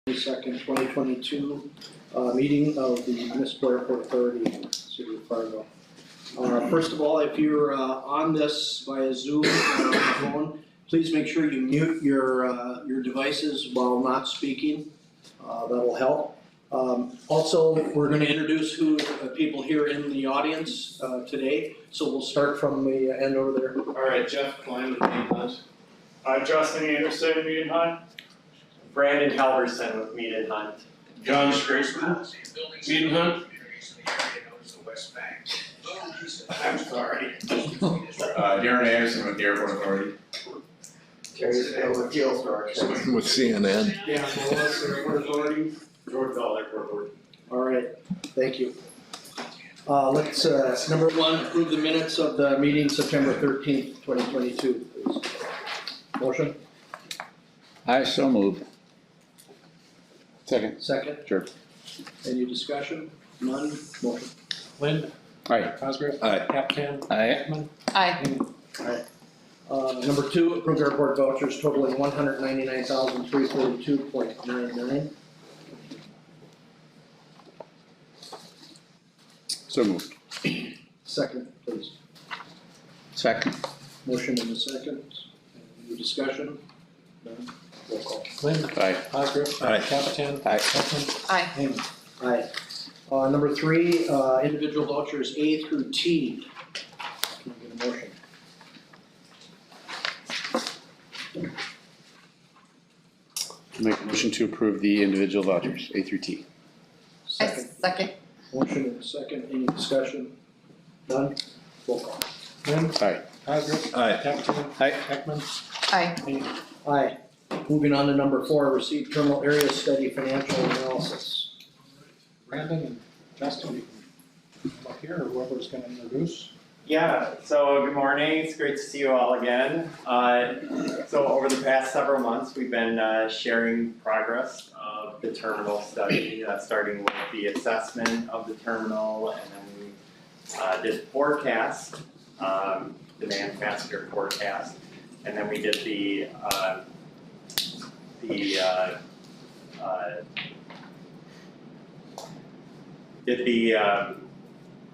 2nd, 2022 meeting of the Municipal Airport Authority, City of Fargo. First of all, if you're on this via Zoom or on the phone, please make sure you mute your devices while not speaking. That'll help. Also, we're going to introduce people here in the audience today. So we'll start from the end over there. All right, Jeff Klein with Mead Hunt. Justin Anderson, Mead Hunt. Brandon Halverson with Mead and Hunt. John Straisman, Mead Hunt. I'm sorry. Darren Anderson with the Airport Authority. Terry Spain with Fuel Storage. With CNN. Dan Willis, Airport Authority. George Bell, Airport Authority. All right, thank you. Let's, number one, approve the minutes of the meeting September 13th, 2022, please. Motion? I so move. Second. Second? Sure. Any discussion? None? Motion? Lynn. Aye. Cosgrove. Aye. Captan. Aye. Ekman. Aye. Alright. Number two, approve airport vouchers totaling $199,342.99. So moved. Second, please. Second. Motion in a second. Any discussion? None? Roll call. Lynn. Aye. Cosgrove. Aye. Captan. Aye. Ekman. Aye. Hayman. Aye. Number three, individual vouchers A through T. Can I get a motion? Make a motion to approve the individual vouchers, A through T. Second. Second. Motion in a second. Any discussion? None? Roll call. Lynn. Aye. Cosgrove. Aye. Captan. Aye. Ekman. Aye. Hayman. Aye. Moving on to number four, receive terminal area study financial analysis. Brandon and Justin, you can come up here, or whoever's going to introduce. Yeah, so good morning. It's great to see you all again. So over the past several months, we've been sharing progress of the terminal study, starting with the assessment of the terminal, and then we did forecast, demand passenger forecast, and then we did the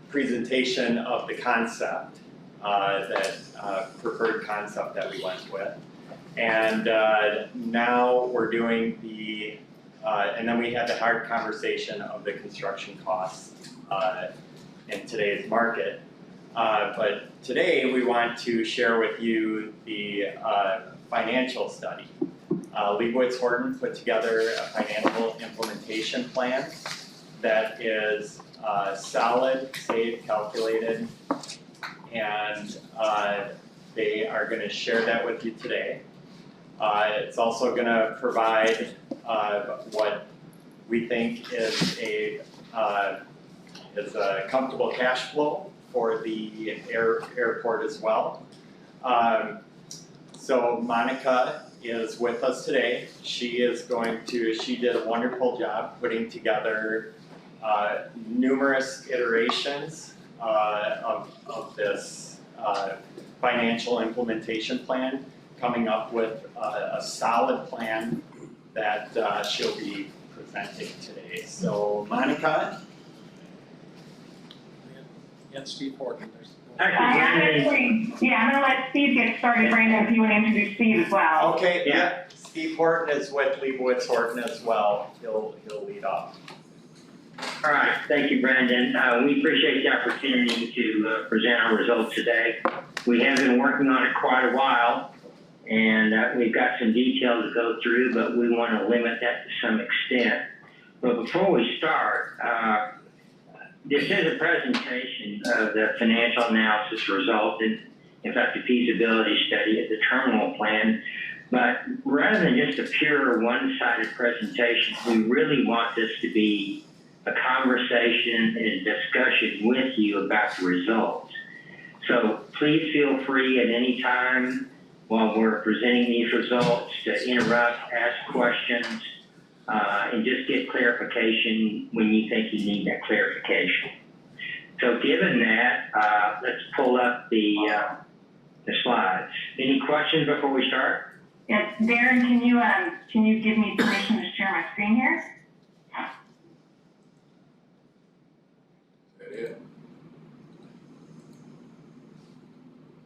presentation of the concept, that preferred concept that we went with. And now we're doing the, and then we had the hard conversation of the construction costs in today's market. But today we want to share with you the financial study. Leibowitz Horton put together a financial implementation plan that is solid, safe, calculated, and they are going to share that with you today. It's also going to provide what we think is a comfortable cash flow for the airport as well. So Monica is with us today. She did a wonderful job putting together numerous iterations of this financial implementation plan, coming up with a solid plan that she'll be presenting today. So Monica? And Steve Horton. I'm gonna let Steve get started. Brandon, if you want to introduce Steve as well. Okay, yeah. Steve Horton is with Leibowitz Horton as well. He'll lead off. All right, thank you, Brandon. We appreciate the opportunity to present our results today. We have been working on it quite a while, and we've got some detail to go through, but we want to limit that to some extent. But before we start, this is a presentation of the financial analysis result, and in fact, the feasibility study of the terminal plan. But rather than just a pure one-sided presentation, we really want this to be a conversation and a discussion with you about the results. So please feel free at any time while we're presenting these results to interrupt, ask questions, and just get clarification when you think you need that clarification. So given that, let's pull up the slides. Any questions before we start? Yes, Darren, can you give me permission to share my screen here?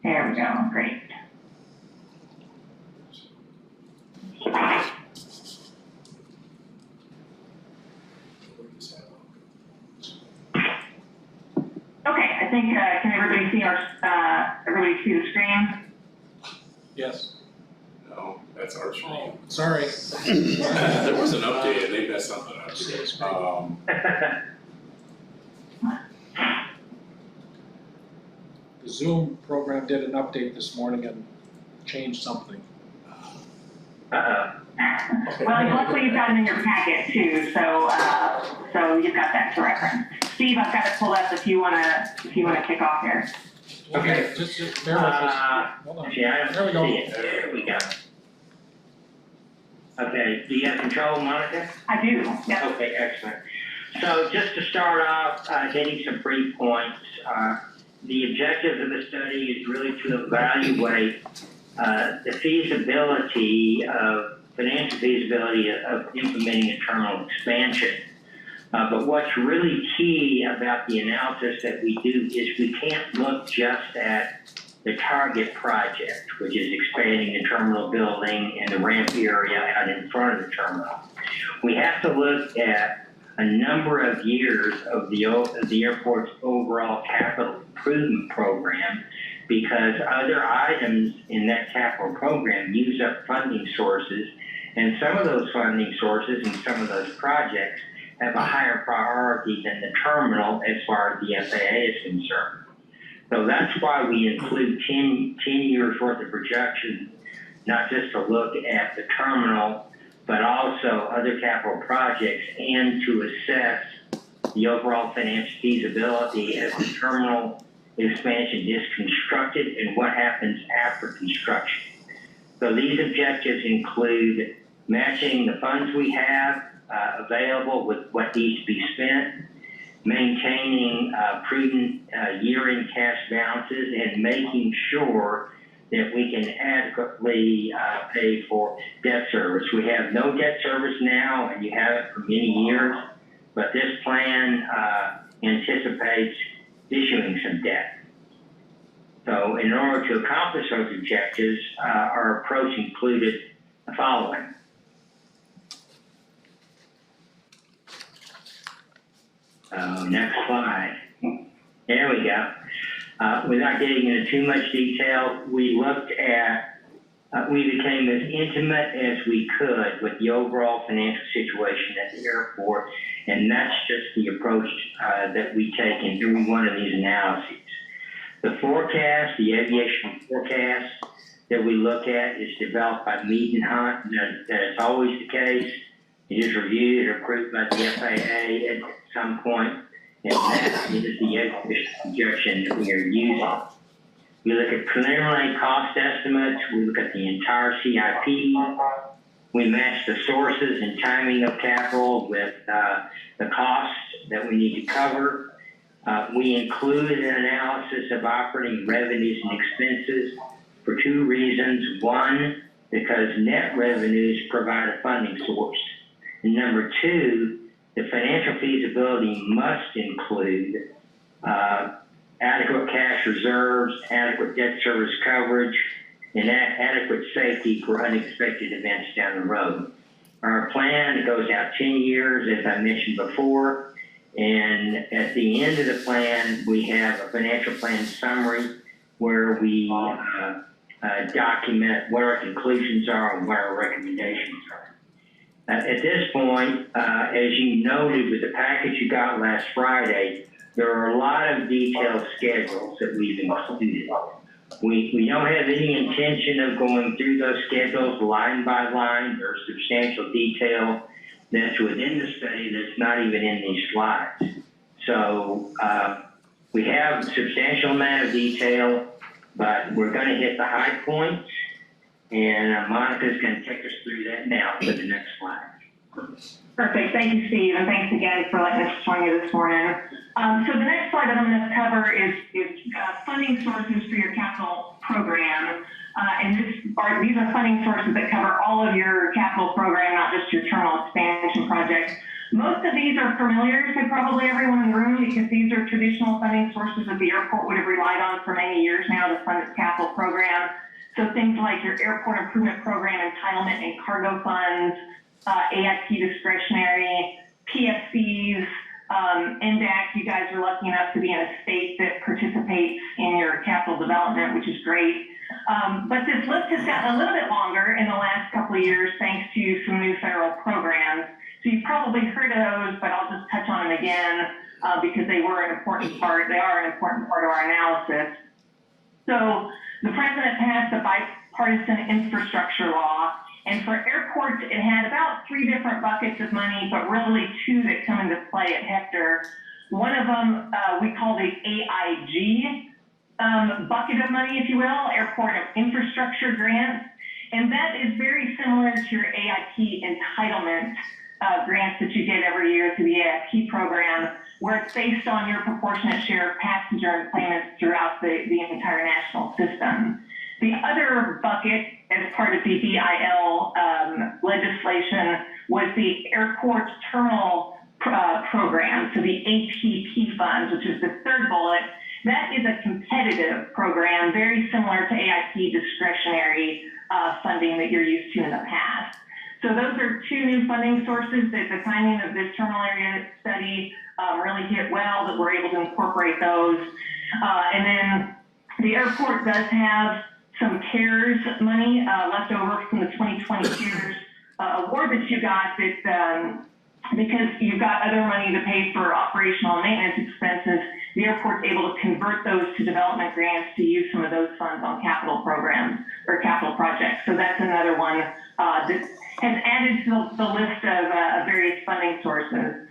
There we go, great. Okay, I think, can everybody see everybody see the screen? Yes. No, that's our screen. Sorry. There was an update and they messed something up. See the screen? The Zoom program did an update this morning and changed something. Uh-oh. Well, luckily you've got it in your packet too, so you've got that to reference. Steve, I've got it pulled up if you wanna kick off here. Okay. Just bear with us. Hold on. See, I There we don't go. see it. There we go. Okay, do you have control, Monica? I do, yeah. Okay, excellent. So just to start off, hitting some brief points, the objective of the study is really to evaluate the financial feasibility of implementing a terminal expansion. But what's really key about the analysis that we do is we can't look just at the target project, which is expanding the terminal building and the ramp area out in front of the terminal. We have to look at a number of years of the airport's overall capital improvement program, because other items in that capital program use up funding sources, and some of those funding sources and some of those projects have a higher priority than the terminal as far as the FAA is concerned. So that's why we include 10 years worth of projections, not just to look at the terminal, but also other capital projects, and to assess the overall financial feasibility as the terminal expansion is constructed and what happens after construction. So these objectives include matching the funds we have available with what needs to be spent, maintaining prudent year-end cash balances, and making sure that we can adequately pay for debt service. We have no debt service now, and you have it for many years, but this plan anticipates issuing some debt. So in order to accomplish those objectives, our approach included the following. Next slide. There we go. Without getting into too much detail, we became as intimate as we could with the overall financial situation at the airport, and that's just the approach that we take in every one of these analyses. The forecast, the aviation forecast that we look at, is developed by Mead and Hunt. That is always the case. It is reviewed and approved by the FAA at some point, and that is the aviation projection that we are using. We look at preliminary cost estimates. We look at the entire CIP. We match the sources and timing of capital with the costs that we need to cover. We include an analysis of operating revenues and expenses for two reasons. One, because net revenues provide a funding source. And number two, the financial feasibility must include adequate cash reserves, adequate debt service coverage, and adequate safety for unexpected events down the road. Our plan goes out 10 years, as I mentioned before, and at the end of the plan, we have a financial plan summary where we document what our conclusions are and what our recommendations are. At this point, as you noted with the package you got last Friday, there are a lot of detailed schedules that we've included. We don't have any intention of going through those schedules line by line. There's substantial detail that's within the study that's not even in these slides. So we have a substantial amount of detail, but we're going to hit the high points, and Monica's going to take us through that now for the next slide. Perfect, thank you, Steve, and thanks again for letting us join you this morning. So the next slide that I'm going to cover is funding sources for your capital program. And these are funding sources that cover all of your capital program, not just your terminal expansion projects. Most of these are familiar to probably everyone in the room because these are traditional funding sources that the airport would have relied on for many years now to fund its capital program. So things like your airport improvement program, entitlement and cargo funds, AIP discretionary, Pfcs, NDAC. You guys are lucky enough to be in a state that participates in your capital development, which is great. But this list has gotten a little bit longer in the last couple of years thanks to some new federal programs. So you've probably heard of those, but I'll just touch on them again because they are an important part of our analysis. So the president passed the Bipartisan Infrastructure Law, and for airports it had about 3 different buckets of money, but really 2 that come into play at Hector. One of them we call the AIG bucket of money, if you will, Airport Infrastructure Grants, and that is very similar to your AIP entitlement grants that you get every year through the AIP program, where it's based on your proportionate share of passenger payments throughout the entire national system. The other bucket, as part of the BIL legislation, was the airport terminal program, so the ATP funds, which is the 3rd bullet. That is a competitive program, very similar to AIP discretionary funding that you're used to in the past. So those are 2 new funding sources that the timing of this terminal area study really hit well, that we're able to incorporate those. And then the airport does have some CARES money left over from the 2020 CARES award that you got that because you've got other money to pay for operational and maintenance expenses, the airport's able to convert those to development grants to use some of those funds on capital programs or capital projects. So that's another one that has added to the list of various funding sources.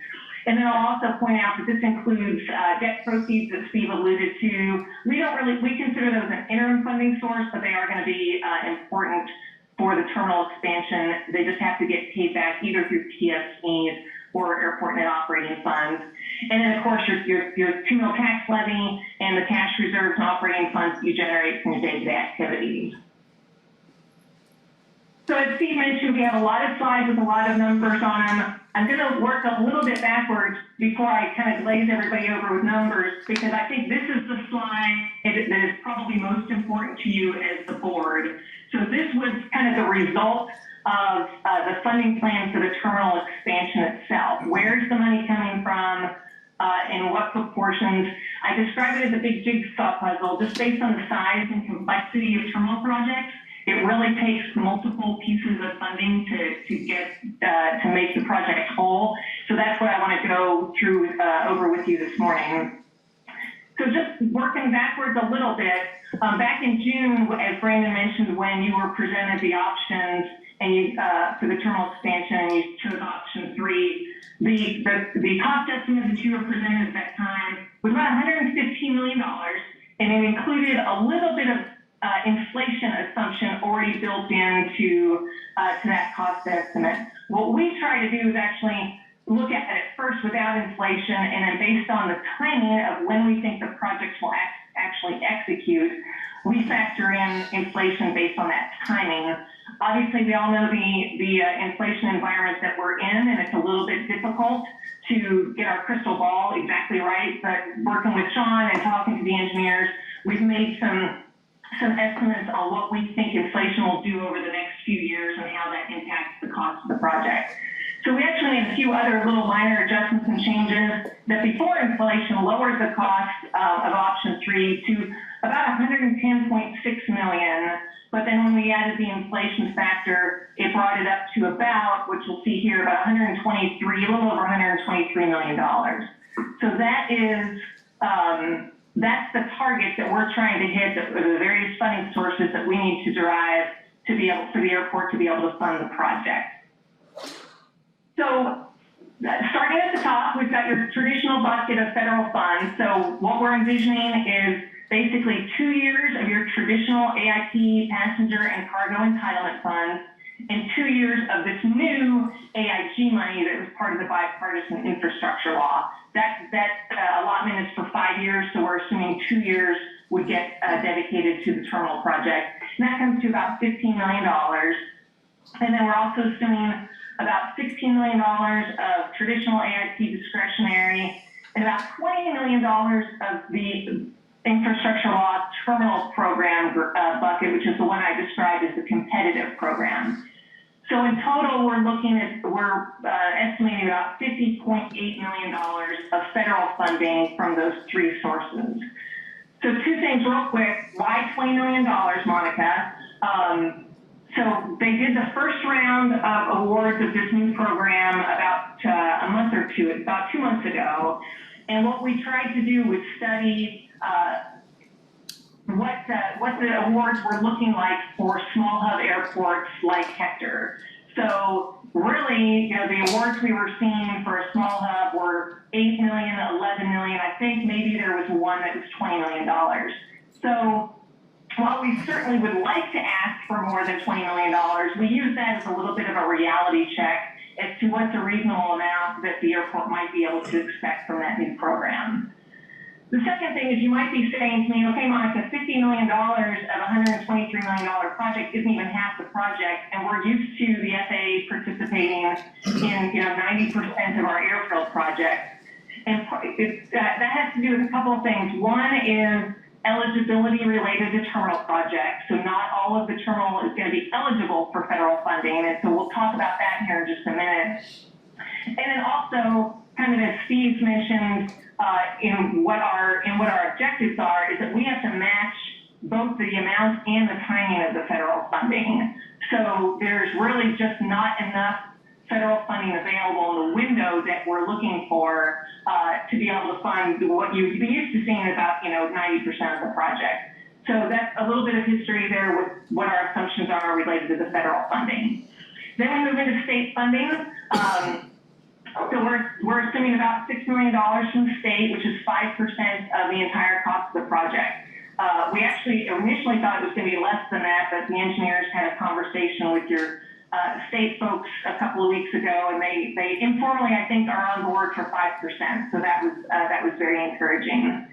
And then I'll also point out that this includes debt proceeds that Steve alluded to. We consider those an interim funding source, but they are going to be important for the terminal expansion. They just have to get paid back either through Pfcs or airport net operating funds. And then of course your terminal tax levy and the cash reserves and operating funds you generate from your day-to-day activities. So as Steve mentioned, we have a lot of slides with a lot of numbers on them. I'm going to work a little bit backwards before I kind of glaze everybody over with numbers, because I think this is the slide that is probably most important to you as the board. So this was kind of the result of the funding plan for the terminal expansion itself. Where's the money coming from? In what proportions? I describe it as a big jigsaw puzzle, just based on the size and complexity of terminal projects. It really takes multiple pieces of funding to get to make the project whole. So that's what I want to go through over with you this morning. So just working backwards a little bit, back in June, as Brandon mentioned, when you were presented the options and you for the terminal expansion, and you chose option 3, the cost estimate that you were presented at that time was about $115 million, and it included a little bit of inflation assumption already built into to that cost estimate. What we try to do is actually look at it first without inflation, and then based on the timing of when we think the projects will actually execute, we factor in inflation based on that timing. Obviously, we all know the inflation environment that we're in, and it's a little bit difficult to get our crystal ball exactly right, but working with Sean and talking to the engineers, we've made some estimates on what we think inflation will do over the next few years and how that impacts the cost of the project. So we actually made a few other little minor adjustments and changes that before inflation lowered the cost of option 3 to about $110.6 million. But then when we added the inflation factor, it brought it up to about, which we'll see here, about a little over $123 million. So that is, that's the target that we're trying to hit, the various funding sources that we need to derive to be able for the airport to be able to fund the project. So starting at the top, we've got your traditional bucket of federal funds. So what we're envisioning is basically 2 years of your traditional AIP passenger and cargo entitlement funds. and 2 years of this new AIG money that was part of the Bipartisan Infrastructure Law. That allotment is for 5 years, so we're assuming 2 years would get dedicated to the terminal project. And that comes to about $15 million. And then we're also assuming about $16 million of traditional AIP discretionary and about $20 million of the Infrastructure Law Terminal Program bucket, which is the one I described as the competitive program. So in total, we're estimating about $50.8 million of federal funding from those three sources. So two things real quick. Why $20 million, Monica? So they did the first round of awards of this new program about about 2 months ago. And what we tried to do was study what the awards were looking like for small hub airports like Hector. So really, the awards we were seeing for a small hub were $8 million, $11 million. I think maybe there was one that was $20 million. So while we certainly would like to ask for more than $20 million, we use that as a little bit of a reality check as to what's a reasonable amount that the airport might be able to expect from that new program. The second thing is you might be saying to me, okay, Monica, $50 million of a $123 million project isn't even half the project, and we're used to the FAA participating in 90% of our airfield projects. And that has to do with a couple of things. One is eligibility related to terminal projects. So not all of the terminal is going to be eligible for federal funding, and so we'll talk about that here in just a minute. And then also, kind of as Steve mentioned, in what our objectives are, is that we have to match both the amount and the timing of the federal funding. So there's really just not enough federal funding available in the window that we're looking for to be able to fund what you'd be used to seeing about 90% of the project. So that's a little bit of history there with what our assumptions are related to the federal funding. Then we move into state funding. So we're assuming about $6 million from the state, which is 5% of the entire cost of the project. We actually initially thought it was going to be less than that, but the engineers had a conversation with your state folks a couple of weeks ago, and they informally, I think, are on board for 5%. So that was very encouraging.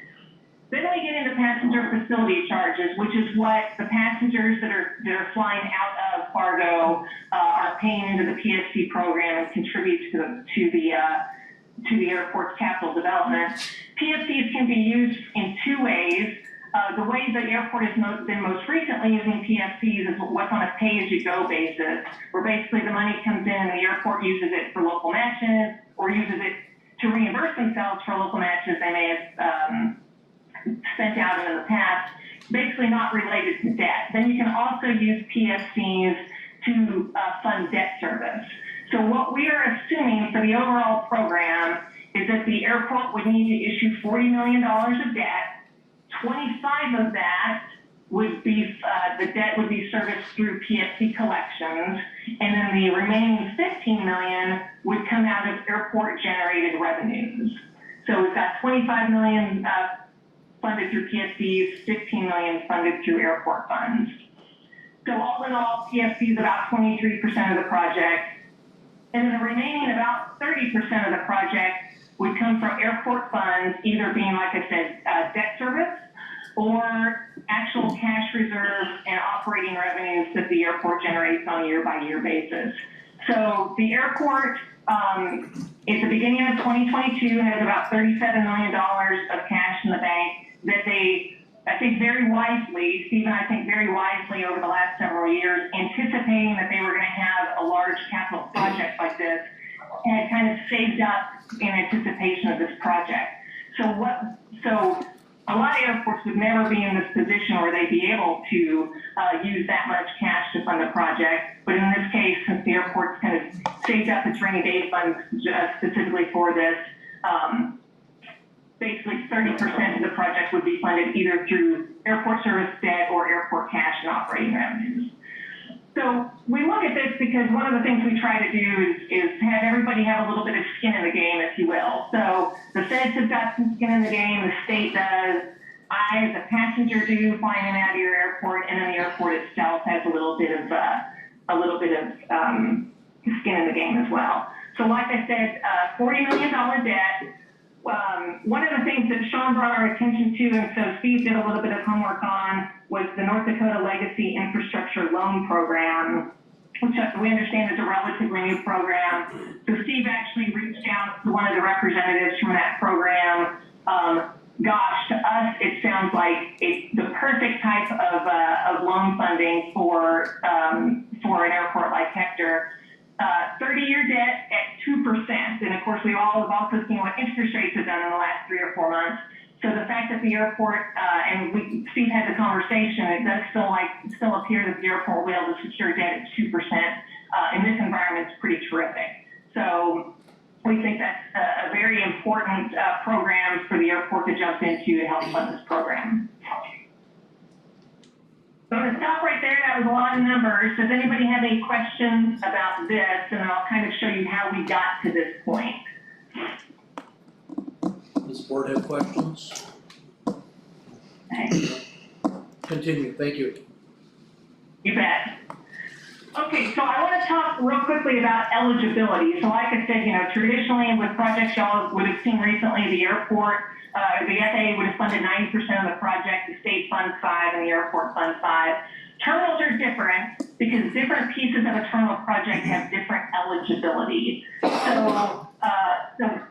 Then we get into passenger facility charges, which is what the passengers that are flying out of Fargo are paying into the PFC program and contribute to the airport's capital development. PFCs can be used in two ways. The way the airport has been most recently using PFCs is what's on a pay-as-you-go basis, where basically the money comes in and the airport uses it for local matches or uses it to reimburse themselves for local matches they may have spent out in the past, basically not related to debt. Then you can also use PFCs to fund debt service. So what we are assuming for the overall program is that the airport would need to issue $40 million of debt. 25 of that would be, the debt would be serviced through PFC collections, and then the remaining $15 million would come out of airport generated revenues. So we've got $25 million funded through PFCs, $15 million funded through airport funds. So all in all, PFC is about 23% of the project, and then the remaining about 30% of the project would come from airport funds, either being, like I said, debt service or actual cash reserves and operating revenues that the airport generates on a year-by-year basis. So the airport, at the beginning of 2022, has about $37 million of cash in the bank that they, I think very wisely, Steve and I think very wisely over the last several years, anticipating that they were going to have a large capital project like this, had kind of saved up in anticipation of this project. So a lot of airports would never be in this position where they'd be able to use that much cash to fund the project. But in this case, since the airport's kind of saved up its rainy day funds specifically for this, basically 30% of the project would be funded either through airport service debt or airport cash and operating revenues. So we look at this because one of the things we try to do is have everybody have a little bit of skin in the game, if you will. So the feds have got some skin in the game, the state does, I as a passenger do flying in and out of your airport, and then the airport itself has a little bit of a little bit of skin in the game as well. So like I said, $40 million debt. One of the things that Sean brought our attention to, and so Steve did a little bit of homework on, was the North Dakota Legacy Infrastructure Loan Program, which we understand is a relatively new program. So Steve actually reached out to one of the representatives from that program. Gosh, to us, it sounds like it's the perfect type of loan funding for an airport like Hector. 30-year debt at 2%, and of course we all have also seen what interest rates have done in the last 3 or 4 months. So the fact that the airport, Steve had the conversation, it does still appear that the airport will be able to secure debt at 2% in this environment is pretty terrific. So we think that's a very important program for the airport to jump into to help fund this program. So I'm going to stop right there. That was a lot of numbers. Does anybody have any questions about this? And I'll kind of show you how we got to this point. Does the board have questions? Okay. Continue, thank you. You bet. Okay, so I want to talk real quickly about eligibility. So like I said, traditionally with projects y'all would have seen recently, the airport, the FAA would have funded 90% of the project, the state funds 5%, and the airport funds 5%. Terminals are different because different pieces of a terminal project have different eligibility. So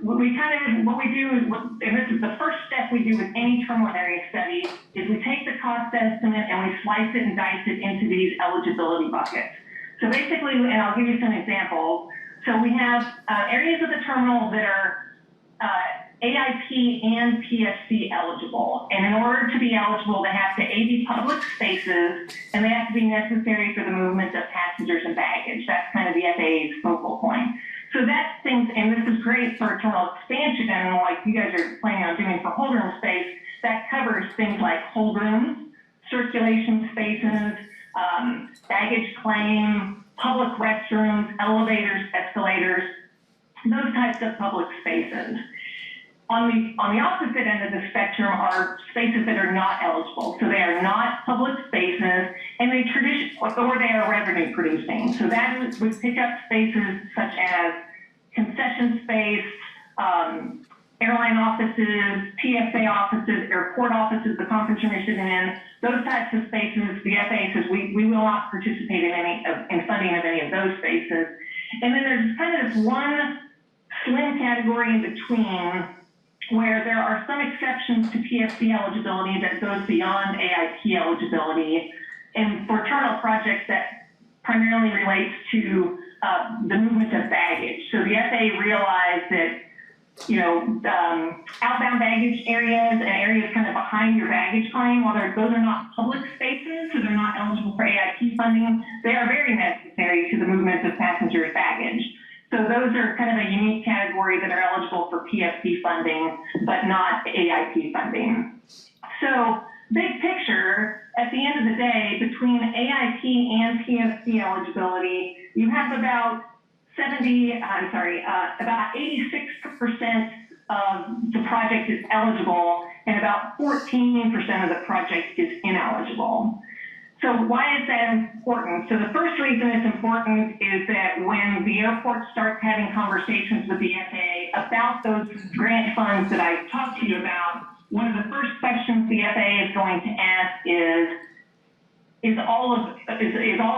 what we do is, and this is the first step we do with any terminal area study, is we take the cost estimate and we slice it and dice it into these eligibility buckets. So basically, and I'll give you some examples. So we have areas of the terminal that are AIP and PFC eligible. And in order to be eligible, they have to be public spaces, and they have to be necessary for the movement of passengers and baggage. That's kind of the FAA's focal point. So that's things, and this is great for terminal expansion, and like you guys are planning on doing for hold room space, that covers things like hold rooms, circulation spaces, baggage claim, public restrooms, elevators, escalators, those types of public spaces. On the opposite end of the spectrum are spaces that are not eligible. So they are not public spaces, and or they are revenue producing. So that would pick up spaces such as concession space, airline offices, TSA offices, airport offices, the conference room you're sitting in, those types of spaces. The FAA says we will not participate in funding of any of those spaces. And then there's kind of this one slim category in between, where there are some exceptions to PFC eligibility that goes beyond AIP eligibility, and for terminal projects that primarily relates to the movement of baggage. So the FAA realized that, outbound baggage areas and areas kind of behind your baggage claim, while those are not public spaces, so they're not eligible for AIP funding, they are very necessary to the movement of passengers' baggage. So those are kind of a unique category that are eligible for PFC funding, but not AIP funding. So big picture, at the end of the day, between AIP and PFC eligibility, you have about 86% of the project is eligible, and about 14% of the project is ineligible. So why is that important? So the first reason it's important is that when the airport starts having conversations with the FAA about those grant funds that I talked to you about, one of the first questions the FAA is going to ask is all of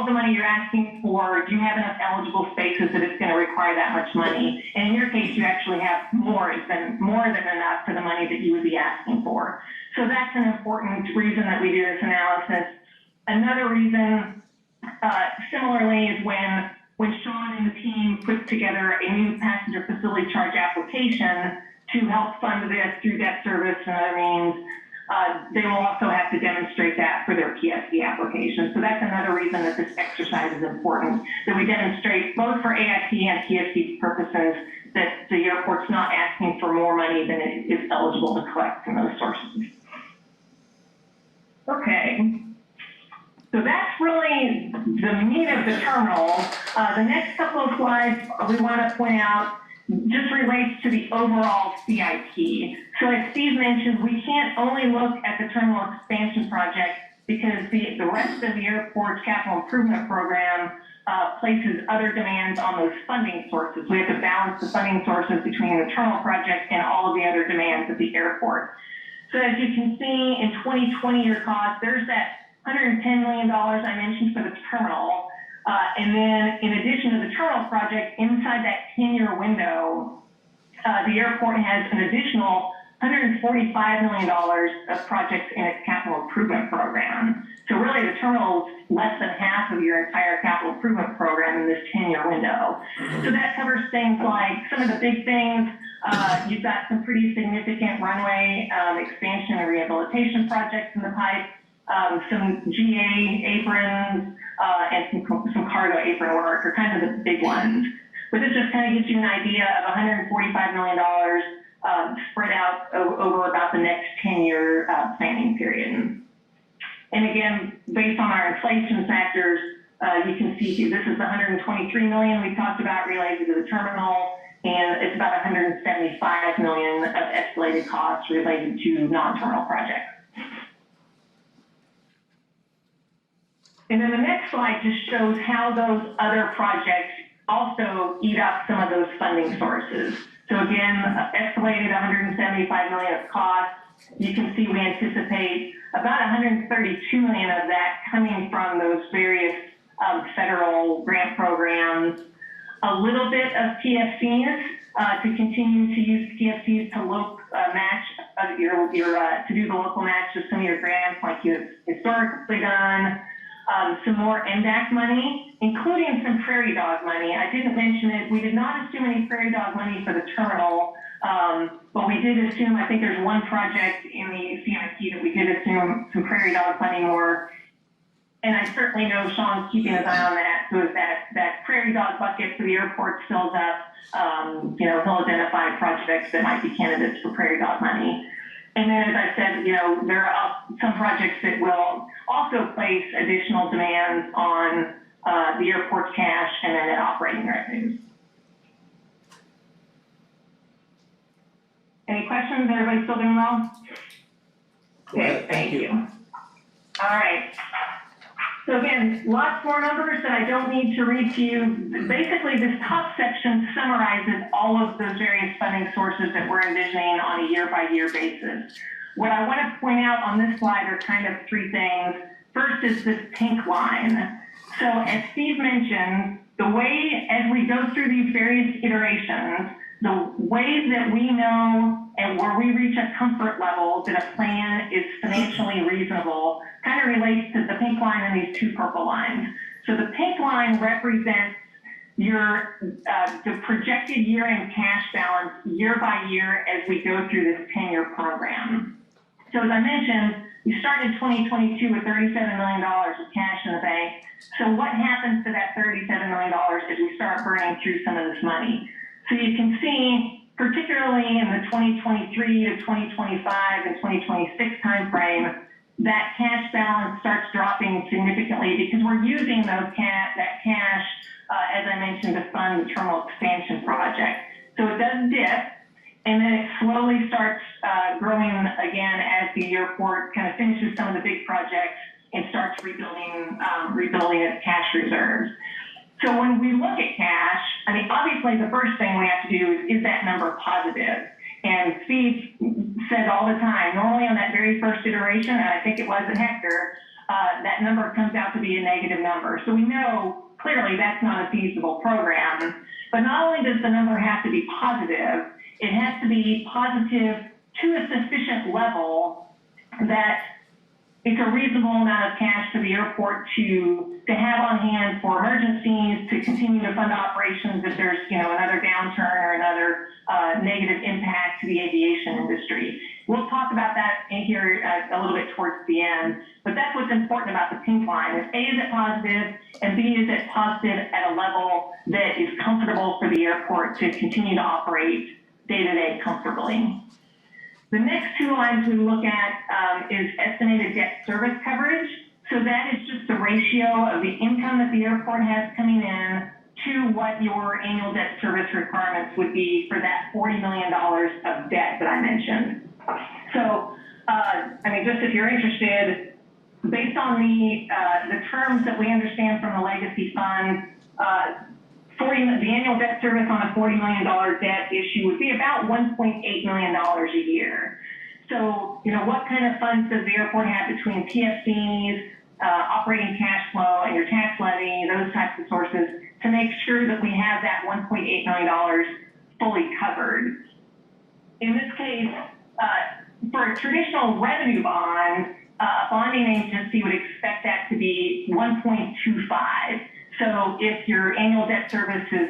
the money you're asking for, do you have enough eligible spaces that it's going to require that much money? And in your case, you actually have more than enough for the money that you would be asking for. So that's an important reason that we do this analysis. Another reason, similarly, is when Sean and the team put together a new passenger facility charge application to help fund this through debt service and other means, they will also have to demonstrate that for their PFC application. So that's another reason that this exercise is important, that we demonstrate both for AIP and PFC purposes that the airport's not asking for more money than it is eligible to collect from those sources. Okay. So that's really the meat of the terminal. The next couple of slides we want to point out just relates to the overall CIP. So as Steve mentioned, we can't only look at the terminal expansion project because the rest of the airport's capital improvement program places other demands on those funding sources. We have to balance the funding sources between the terminal project and all of the other demands of the airport. So as you can see in 2020 year cost, there's that $110 million I mentioned for the terminal. And then in addition to the terminal project, inside that 10-year window, the airport has an additional $145 million of projects in its capital improvement program. So really the terminal is less than half of your entire capital improvement program in this 10-year window. So that covers things like some of the big things. You've got some pretty significant runway expansion and rehabilitation projects in the pipe, some GA aprons, and some cargo apron work are kind of the big ones. But this just kind of gives you an idea of $145 million spread out over about the next 10-year planning period. And again, based on our inflation factors, you can see here, this is the $123 million we talked about related to the terminal, and it's about $175 million of escalated costs related to non-terminal projects. And then the next slide just shows how those other projects also eat up some of those funding sources. So again, escalated $175 million of costs. You can see we anticipate about $132 million of that coming from those various federal grant programs. A little bit of Pfcs to continue to use Pfcs to match to do the local match of some of your grants like you've historically done. Some more NDAC money, including some prairie dog money. I didn't mention it. We did not assume any prairie dog money for the terminal, but we did assume, I think there's one project in the CMIP that we did assume some prairie dog money more. And I certainly know Sean's keeping his eye on that. So if that prairie dog bucket for the airport fills up, he'll identify projects that might be candidates for prairie dog money. And then, as I said, there are some projects that will also place additional demands on the airport's cash and then at operating revenues. Any questions? Everybody still doing well? Okay, thank you. All right. So again, lots more numbers that I don't need to read to you. Basically, this top section summarizes all of those various funding sources that we're envisioning on a year-by-year basis. What I want to point out on this slide are kind of three things. First is this pink line. So as Steve mentioned, the way, as we go through these various iterations, the ways that we know and where we reach a comfort level that a plan is financially reasonable kind of relates to the pink line and these two purple lines. So the pink line represents the projected year-end cash balance year by year as we go through this 10-year program. So as I mentioned, we started 2022 with $37 million of cash in the bank. So what happens to that $37 million as we start burning through some of this money? So you can see, particularly in the 2023 to 2025 and 2026 timeframe, that cash balance starts dropping significantly because we're using that cash, as I mentioned, to fund the terminal expansion project. So it does dip, and then it slowly starts growing again as the airport kind of finishes some of the big projects and starts rebuilding its cash reserves. So when we look at cash, I mean, obviously the first thing we have to do is that number positive? And Steve says all the time, normally on that very first iteration, and I think it was in Hector, that number comes out to be a negative number. So we know clearly that's not a feasible program. But not only does the number have to be positive, it has to be positive to a sufficient level that it's a reasonable amount of cash for the airport to have on hand for emergencies, to continue to fund operations if there's another downturn or another negative impact to the aviation industry. We'll talk about that in here a little bit towards the end, but that's what's important about the pink line. Is A, is it positive, and B, is it positive at a level that is comfortable for the airport to continue to operate day-to-day comfortably. The next two lines we look at is estimated debt service coverage. So that is just the ratio of the income that the airport has coming in to what your annual debt service requirements would be for that $40 million of debt that I mentioned. So, just if you're interested, based on the terms that we understand from the legacy fund, the annual debt service on a $40 million debt issue would be about $1.8 million a year. So, what kind of funds does the airport have between Pfcs, operating cash flow, and your tax levy, those types of sources, to make sure that we have that $1.8 million fully covered? In this case, for a traditional revenue bond, a bonding agency would expect that to be 1.25. So if your annual debt service is,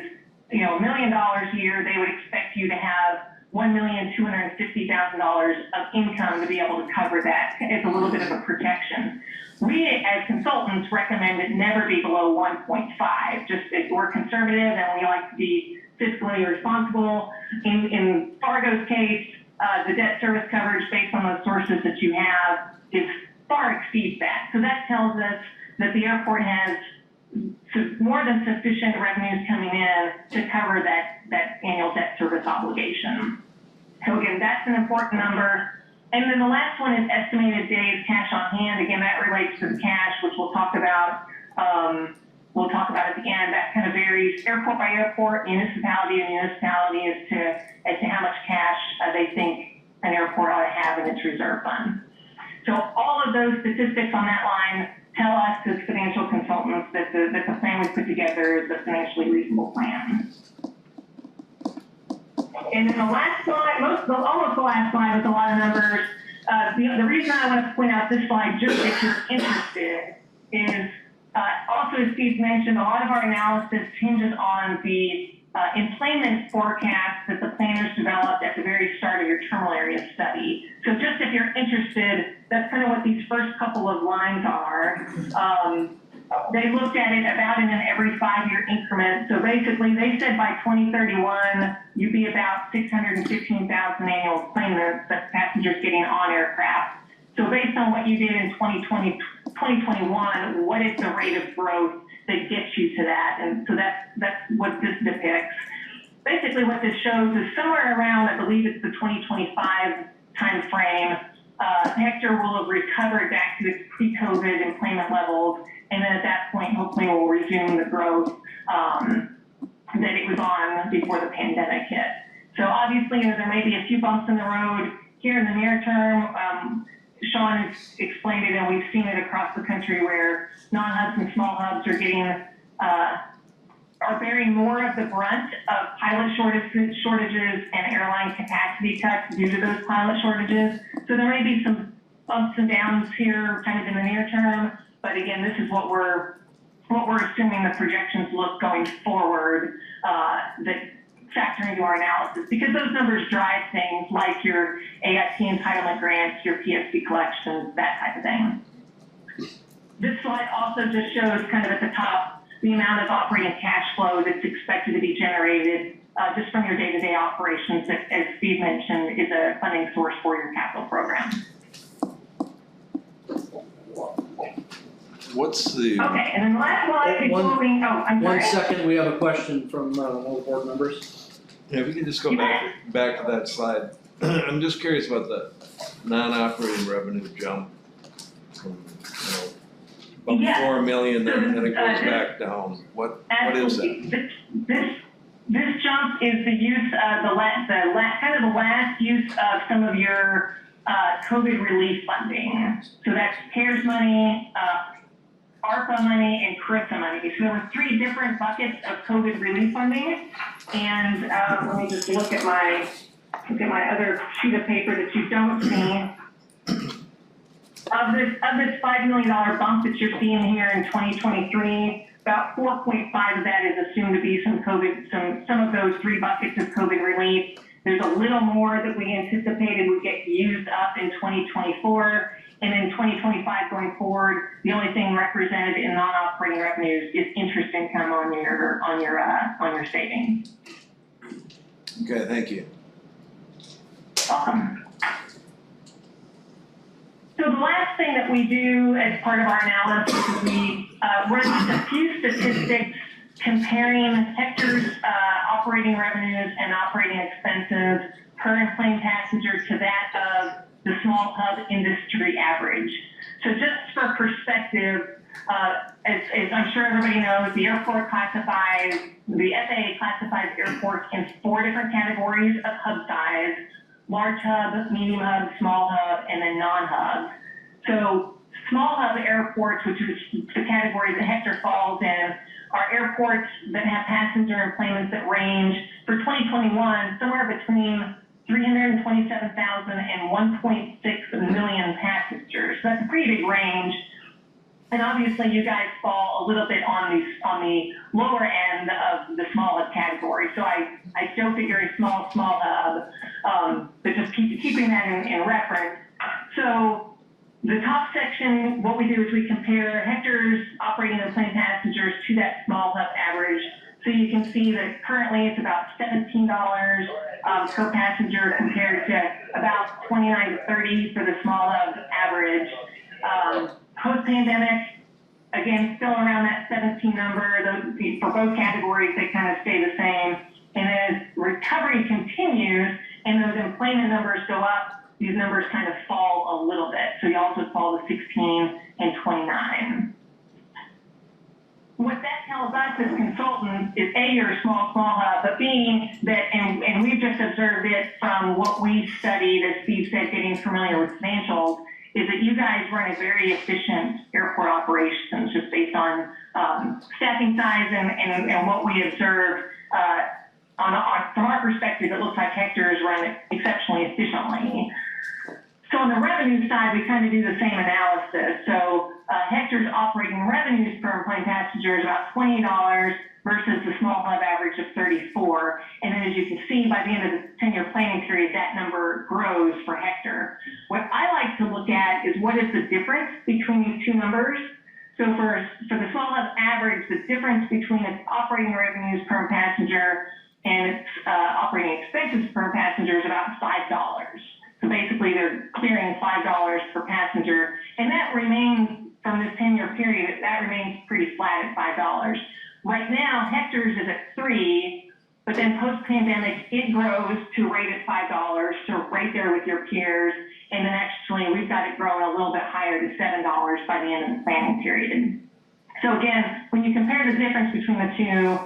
$1 million a year, they would expect you to have $1,250,000 of income to be able to cover that. It's a little bit of a protection. We, as consultants, recommend it never be below 1.5. Just if we're conservative and we like to be fiscally responsible. In Fargo's case, the debt service coverage based on those sources that you have far exceeds that. So that tells us that the airport has more than sufficient revenues coming in to cover that annual debt service obligation. So again, that's an important number. And then the last one is estimated days cash on hand. Again, that relates to the cash, which we'll talk about. At the end. That kind of varies airport by airport, municipality to municipality as to how much cash they think an airport ought to have in its reserve fund. So all of those statistics on that line tell us as financial consultants that the plan we put together is a financially reasonable plan. And then the last slide, almost the last slide with a lot of numbers. The reason I want to point out this slide, just if you're interested, is also, as Steve mentioned, a lot of our analysis hinges on the employment forecast that the planners developed at the very start of your terminal area study. So just if you're interested, that's kind of what these first couple of lines are. They looked at it about in an every 5-year increment. So basically, they said by 2031, you'd be about 615,000 annual employments that passengers getting on aircraft. So based on what you did in 2021, what is the rate of growth that gets you to that? And so that's what this depicts. Basically, what this shows is somewhere around, I believe it's the 2025 time frame, Hector will have recovered back to its pre-COVID employment levels, and then at that point, hopefully, we'll resume the growth that it was on before the pandemic hit. So obviously, there may be a few bumps in the road here in the near term. Sean has explained it, and we've seen it across the country where non-hubs and small hubs are getting are bearing more of the brunt of pilot shortages and airline capacity cuts due to those pilot shortages. So there may be some bumps and downs here, kind of in the near term. But again, this is what we're assuming the projections look going forward that factor into our analysis, because those numbers drive things like your AIT entitlement grants, your PFC collections, that type of thing. This slide also just shows kind of at the top the amount of operating cash flow that's expected to be generated just from your day-to-day operations that, as Steve mentioned, is a funding source for your capital program. What's the? Okay, and then the last slide I'm sorry. 1 second, we have a question from one of the board members. Yeah, if you can just go back to that slide. I'm just curious about the non-operating revenue jump from, about Yeah. 4 million, then it goes back down. What is that? This jump is the use of the last use of some of your COVID relief funding. So that's CARES money, ARPA money, and CRISA money. So there were 3 different buckets of COVID relief funding. And let me just look at my other sheet of paper that you don't see. Of this $5 million bump that you're seeing here in 2023, about 4.5 of that is assumed to be some of those 3 buckets of COVID relief. There's a little more that we anticipated would get used up in 2024, and in 2025 going forward, the only thing represented in non-operating revenues is interest income on your savings. Okay, thank you. Welcome. So the last thing that we do as part of our analysis is we run just a few statistics comparing Hector's operating revenues and operating expenses per enplaned passenger to that of the small hub industry average. So just for perspective, as I'm sure everybody knows, the FAA classifies airports in 4 different categories of hub size: large hub, medium hub, small hub, and then non-hub. So small hub airports, which is the category that Hector falls in, are airports that have passenger enplanements that range for 2021 somewhere between 327,000 and 1.6 million passengers. So that's a pretty big range. And obviously you guys fall a little bit on the lower end of the small hub category. So I still figure a small hub, but just keeping that in reference. So the top section, what we do is we compare Hector's operating and plane passengers to that small hub average. So you can see that currently it's about $17 per passenger compared to about $29 to $30 for the small hub average. Post-pandemic, again, still around that 17 number. For both categories, they kind of stay the same. And as recovery continues and those employment numbers go up, these numbers kind of fall a little bit. So you also fall to 16 and 29. What that tells us as consultants is A, you're a small hub, but B, that, and we've just observed it from what we've studied, as Steve said, getting familiar with financials, is that you guys run a very efficient airport operations just based on staffing size and what we observe. From our perspective, it looks like Hector is run exceptionally efficiently. So on the revenue side, we kind of do the same analysis. So Hector's operating revenues per plane passenger is about $20 versus the small hub average of $34. And then as you can see, by the end of the 10-year planning period, that number grows for Hector. What I like to look at is what is the difference between these two numbers. So for the small hub average, the difference between its operating revenues per passenger and its operating expenses per passenger is about $5. So basically they're clearing $5 per passenger, and that remains, from this 10-year period, that remains pretty flat at $5. Right now, Hector's is at $3, but then post-pandemic, it grows to rate at $5, so right there with your peers, and then actually we've got it growing a little bit higher to $7 by the end of the planning period. So again, when you compare the difference between the two,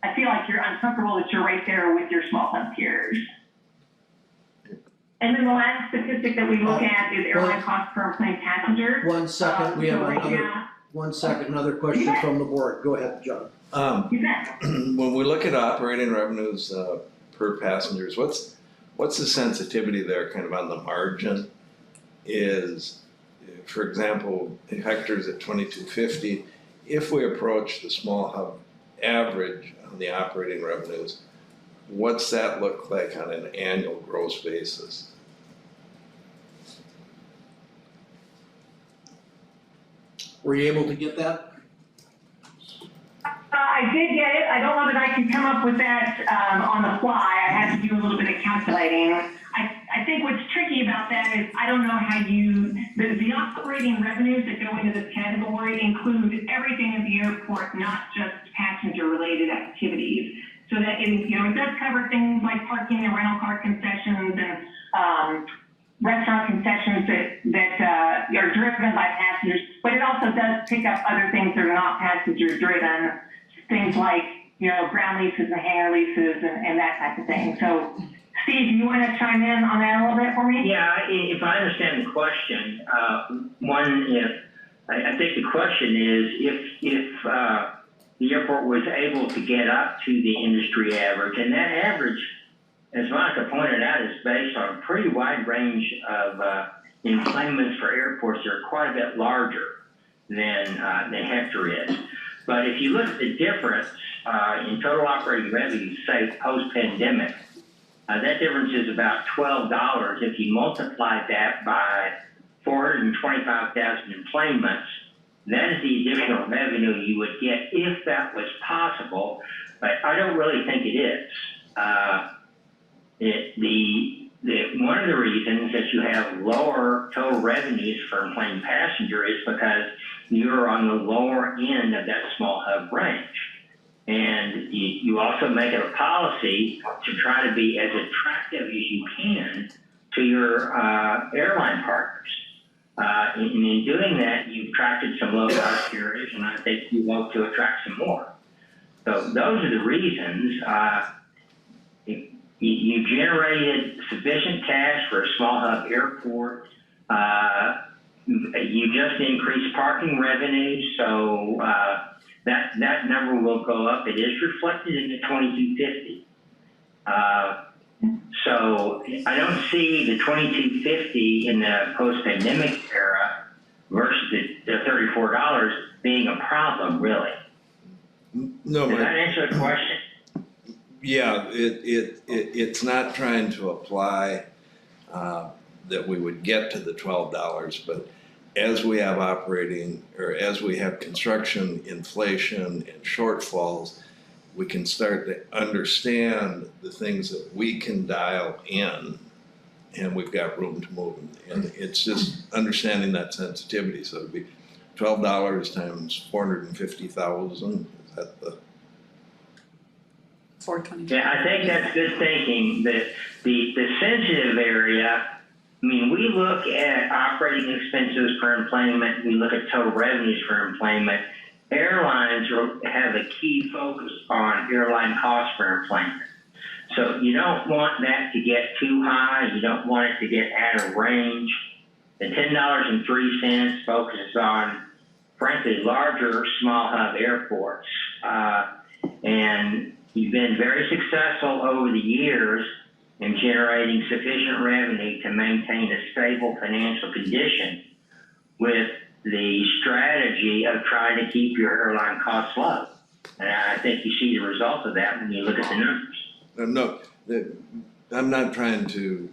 I feel like I'm comfortable that you're right there with your small hub peers. And then the last statistic that we look at is airline cost per plane passenger. 1 second, we have so right another, now, 1 second, another question from the board. Go ahead, John. you bet. When we look at operating revenues per passengers, what's the sensitivity there kind of on the margin? Is, for example, Hector's at $22.50. If we approach the small hub average on the operating revenues, what's that look like on an annual gross basis? Were you able to get that? I did get it. I don't know that I can come up with that on the fly. I had to do a little bit of calculating. I think what's tricky about that is I don't know how the operating revenues that go into this category include everything at the airport, not just passenger-related activities. So that it does cover things like parking and rental car concessions and restaurant concessions that are driven by passengers, but it also does pick up other things that are not passenger-driven, things like ground leases and hangar leases and that type of thing. So, Steve, you want to chime in on that a little bit for me? Yeah, if I understand the question, I think the question is if the airport was able to get up to the industry average, and that average, as Monica pointed out, is based on a pretty wide range of employments for airports that are quite a bit larger than Hector is. But if you look at the difference in total operating revenues, say post-pandemic, that difference is about $12. If you multiply that by 425,000 employments, that is the additional revenue you would get if that was possible, but I don't really think it is. One of the reasons that you have lower total revenues for plane passenger is because you're on the lower end of that small hub range. And you also make it a policy to try to be as attractive as you can to your airline partners. In doing that, you've attracted some low-cost carriers, and I think you want to attract some more. So those are the reasons. You generated sufficient cash for a small hub airport. You just increased parking revenue, so that number will go up. It is reflected in the 2250. So I don't see the 2250 in the post-pandemic era versus the $34 being a problem, really. No, Does that answer the question? yeah, it's not trying to apply that we would get to the $12, but as we have operating, or as we have construction, inflation, and shortfalls, we can start to understand the things that we can dial in, and we've got room to move. And it's just understanding that sensitivity. So it'd be $12 times 450,000. Is that the? 420. Yeah, I think that's good thinking. That the sensitive area, I mean, we look at operating expenses per employment, we look at total revenues per employment. Airlines have a key focus on airline costs per employment. So you don't want that to get too high, you don't want it to get out of range. The $10.03 focuses on, frankly, larger small hub airports. And you've been very successful over the years in generating sufficient revenue to maintain a stable financial condition with the strategy of trying to keep your airline costs low. And I think you see the result of that when you look at the numbers. No, I'm not trying to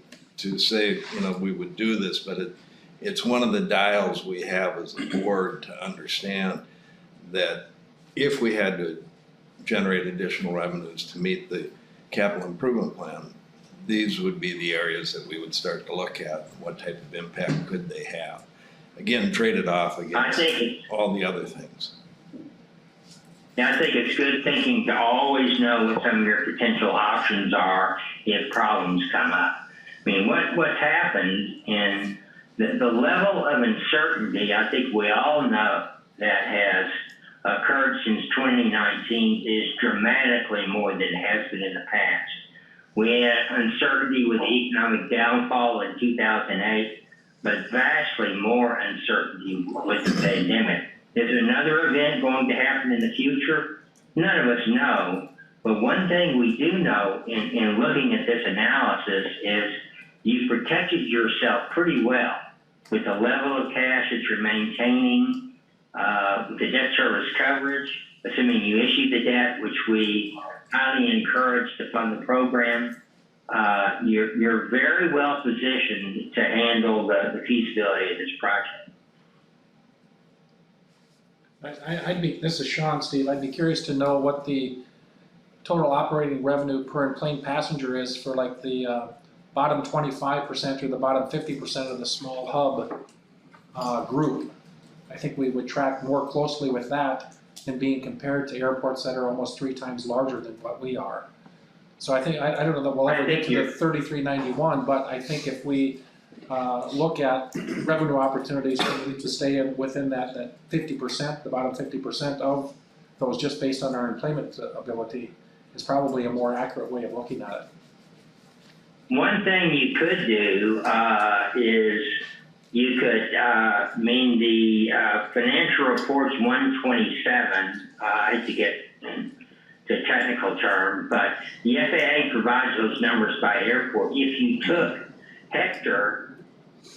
say, we would do this, but it's one of the dials we have as a board to understand that if we had to generate additional revenues to meet the capital improvement plan, these would be the areas that we would start to look at. What type of impact could they have? Again, trade it off against all the other things. Yeah, I think it's good thinking to always know what some of your potential options are if problems come up. I mean, what's happened in the level of uncertainty, I think we all know that has occurred since 2019 is dramatically more than it has been in the past. We had uncertainty with the economic downfall in 2008, but vastly more uncertainty with the pandemic. Is another event going to happen in the future? None of us know. But one thing we do know in looking at this analysis is you've protected yourself pretty well with the level of cash that you're maintaining, the debt service coverage, assuming you issue the debt, which we highly encourage to fund the program. You're very well positioned to handle the feasibility of this project. This is Sean, Steve, I'd be curious to know what the total operating revenue per plane passenger is for like the bottom 25% or the bottom 50% of the small hub group. I think we would track more closely with that than being compared to airports that are almost 3 times larger than what we are. So I think, I don't know that we'll ever get to the 3391, but I think if we look at revenue opportunities, we need to stay within that 50%, the bottom 50% of those just based on our employment ability is probably a more accurate way of looking at it. One thing you could do is you could, the financial reports 127, I hate to get to a technical term, but the FAA provides those numbers by airport. If you took Hector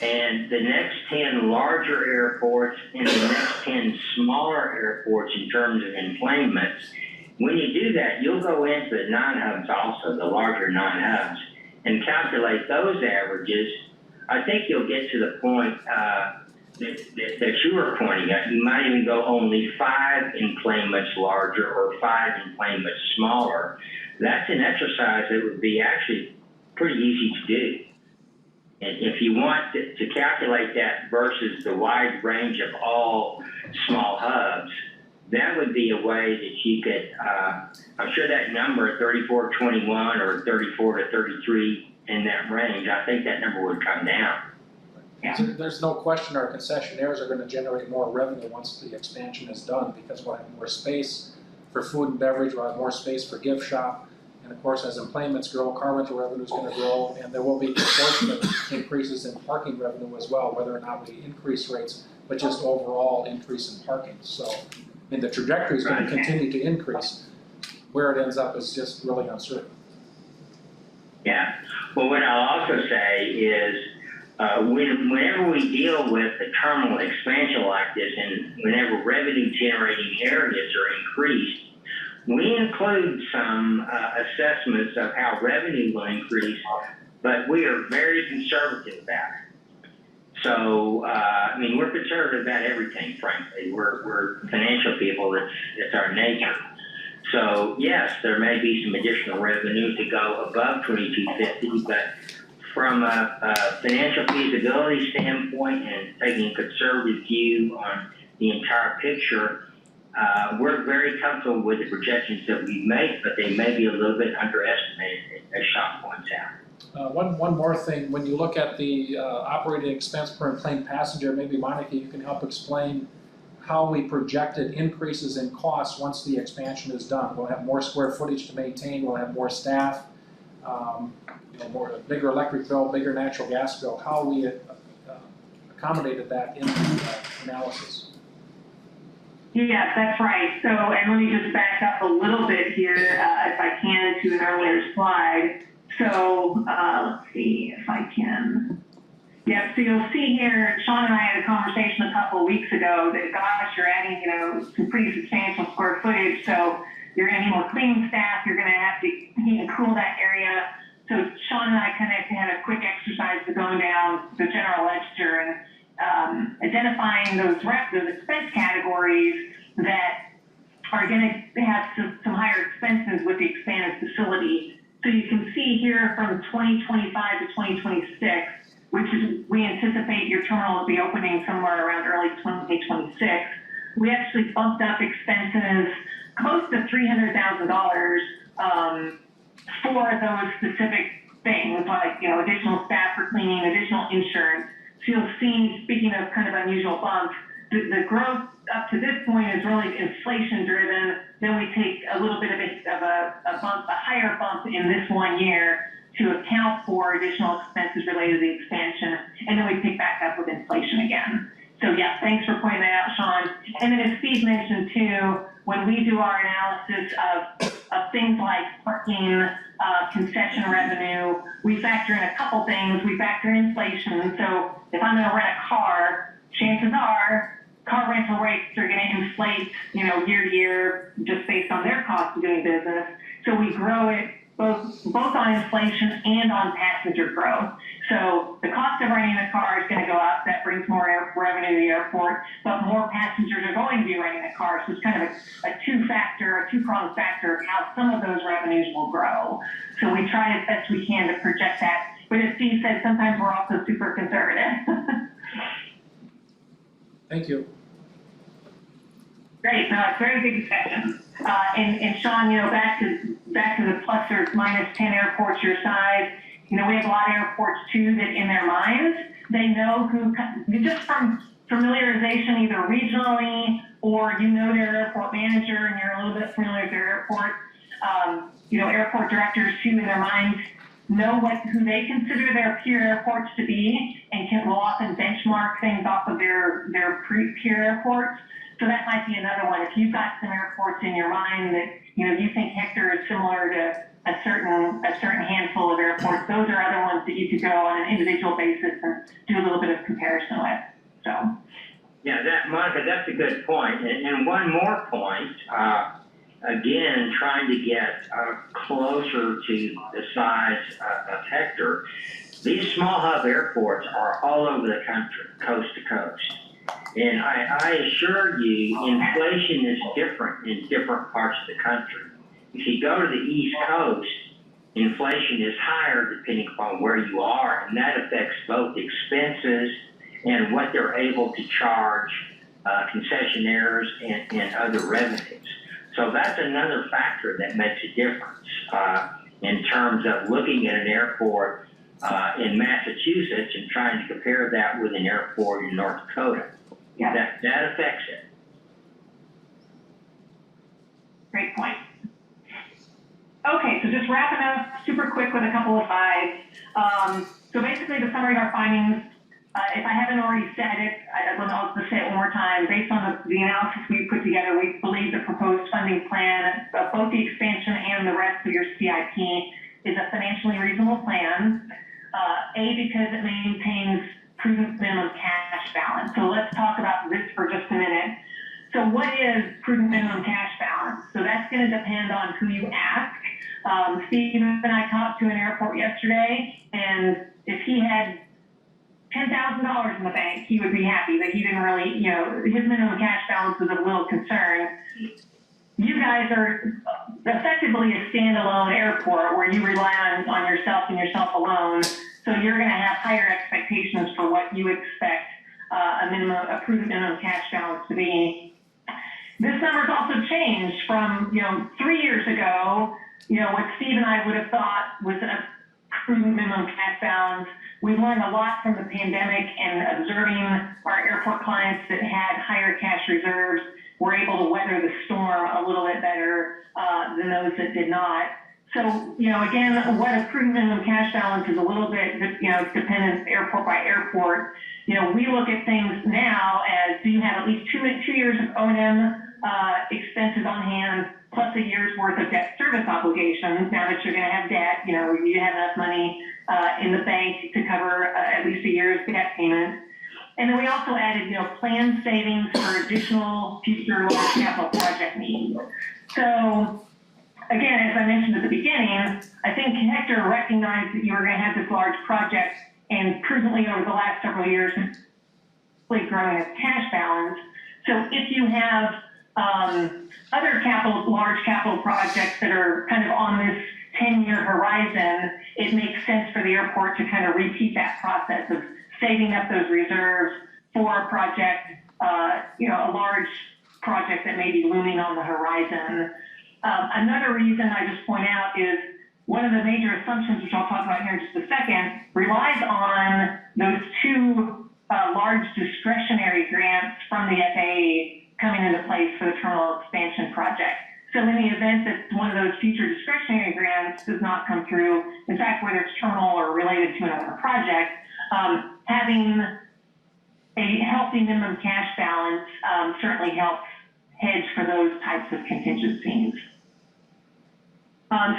and the next 10 larger airports and the next 10 smaller airports in terms of enplanements, when you do that, you'll go into the non-hubs also, the larger non-hubs, and calculate those averages. I think you'll get to the point that you were pointing at. You might even go only 5 enplanements larger or 5 enplanements smaller. That's an exercise that would be actually pretty easy to do. And if you want to calculate that versus the wide range of all small hubs, that would be a way that you could, I'm sure that number 3421 or 34 to 33 in that range, I think that number would come down. Yeah. So there's no question our concessionaires are gonna generate more revenue once the expansion is done, because we'll have more space for food and beverage, we'll have more space for gift shop. And of course, as employments grow, car rental revenue is gonna grow, and there will be proportionate increases in parking revenue as well, whether or not we increase rates, but just overall increase in parking. So, I mean, the trajectory is gonna continue to increase. Where it ends up is just really uncertain. Yeah. Well, what I'll also say is, whenever we deal with a terminal expansion like this, and whenever revenue generating areas are increased, we include some assessments of how revenue will increase, but we are very conservative about it. So, I mean, we're conservative about everything, frankly. We're financial people, it's our nature. So, yes, there may be some additional revenue to go above 2250, but from a financial feasibility standpoint and taking a conservative view on the entire picture, we're very comfortable with the projections that we've made, but they may be a little bit underestimated, as Sean points out. One more thing, when you look at the operating expense per enplaned passenger, maybe Monica, you can help explain how we projected increases in costs once the expansion is done. We'll have more square footage to maintain, we'll have more staff, bigger electric bill, bigger natural gas bill, how we accommodated that in the analysis. Yes, that's right. So, and let me just back up a little bit here, if I can, to an earlier slide. So, let's see if I can. Yep, so you'll see here, Sean and I had a conversation a couple of weeks ago that, gosh, you're adding, some pretty substantial square footage, so you're gonna need more cleaning staff, you're gonna have to heat and cool that area. So Sean and I kind of had a quick exercise to go down the general ledger and identifying those expense categories that are gonna have some higher expenses with the expanded facility. So you can see here from 2025 to 2026, which is, we anticipate your terminal will be opening somewhere around early 2026. We actually bumped up expenses close to $300,000 for those specific things, like, additional staff for cleaning, additional insurance. So you'll see, speaking of kind of unusual bumps, the growth up to this point is really inflation driven. Then we take a little bit of a bump, a higher bump in this 1 year to account for additional expenses related to the expansion, and then we pick back up with inflation again. So yeah, thanks for pointing that out, Sean. And then as Steve mentioned too, when we do our analysis of things like parking, concession revenue, we factor in a couple things. We factor in inflation. So if I'm gonna rent a car, chances are car rental rates are gonna inflate, year to year, just based on their cost of doing business. So we grow it both on inflation and on passenger growth. So the cost of renting a car is going to go up. That brings more revenue to the airport, but more passengers are going to be renting a car. So it's kind of a two-pronged factor of how some of those revenues will grow. So we try as best we can to project that. But as Steve said, sometimes we're also super conservative. Thank you. Great. No, it's a very good discussion. And Sean, back to the plus or minus 10 airports your size. We have a lot of airports too that in their minds they know who, just from familiarization either regionally or their airport manager and you're a little bit familiar with their airport. Airport directors too in their minds know who they consider their peer airports to be and will often benchmark things off of their peer airports. So that might be another one. If you've got some airports in your mind that you think Hector is similar to a certain handful of airports, those are other ones that you could go on an individual basis and do a little bit of comparison with. So. Yeah, Monica, that's a good point. And one more point. Again, trying to get closer to the size of Hector. These small hub airports are all over the country, coast to coast. And I assure you, inflation is different in different parts of the country. If you go to the East Coast, inflation is higher depending upon where you are, and that affects both expenses and what they're able to charge concessionaires and other revenues. So that's another factor that makes a difference in terms of looking at an airport in Massachusetts and trying to compare that with an airport in North Dakota. Yeah. That affects it. Great point. Okay, so just wrapping up super quick with a couple of slides. So basically the summary of our findings, if I haven't already said it, I'll just say it one more time. Based on the analysis we put together, we believe the proposed funding plan of both the expansion and the rest of your CIP is a financially reasonable plan. Because it maintains prudent minimum cash balance. So let's talk about this for just a minute. So what is prudent minimum cash balance? So that's going to depend on who you ask. Steve and I talked to an airport yesterday, and if he had $10,000 in the bank, he would be happy, but he didn't really, his minimum cash balance was a little concern. You guys are effectively a standalone airport where you rely on yourself and yourself alone. So you're going to have higher expectations for what you expect a prudent minimum cash balance to be. This number's also changed from, 3 years ago, what Steve and I would have thought was a prudent minimum cash balance. We've learned a lot from the pandemic and observing our airport clients that had higher cash reserves were able to weather the storm a little bit better than those that did not. So, again, what a prudent minimum cash balance is a little bit, it's dependent airport by airport. We look at things now as, do you have at least two years of O&M expenses on hand, plus a year's worth of debt service obligations. Now that you're going to have debt, you have enough money in the bank to cover at least a year's debt payment. And then we also added, planned savings for additional future large capital project needs. So, again, as I mentioned at the beginning, I think Hector recognized that you were going to have this large project, and prudently over the last several years, really growing its cash balance. So if you have other large capital projects that are kind of on this 10-year horizon, it makes sense for the airport to kind of repeat that process of saving up those reserves for a project, a large project that may be looming on the horizon. Another reason I just point out is one of the major assumptions, which I'll talk about here in just a second, relies on those two large discretionary grants from the FAA coming into place for the terminal expansion project. So in the event that one of those future discretionary grants does not come through, in fact, whether it's terminal or related to another project, having a healthy minimum cash balance certainly helps hedge for those types of contingencies.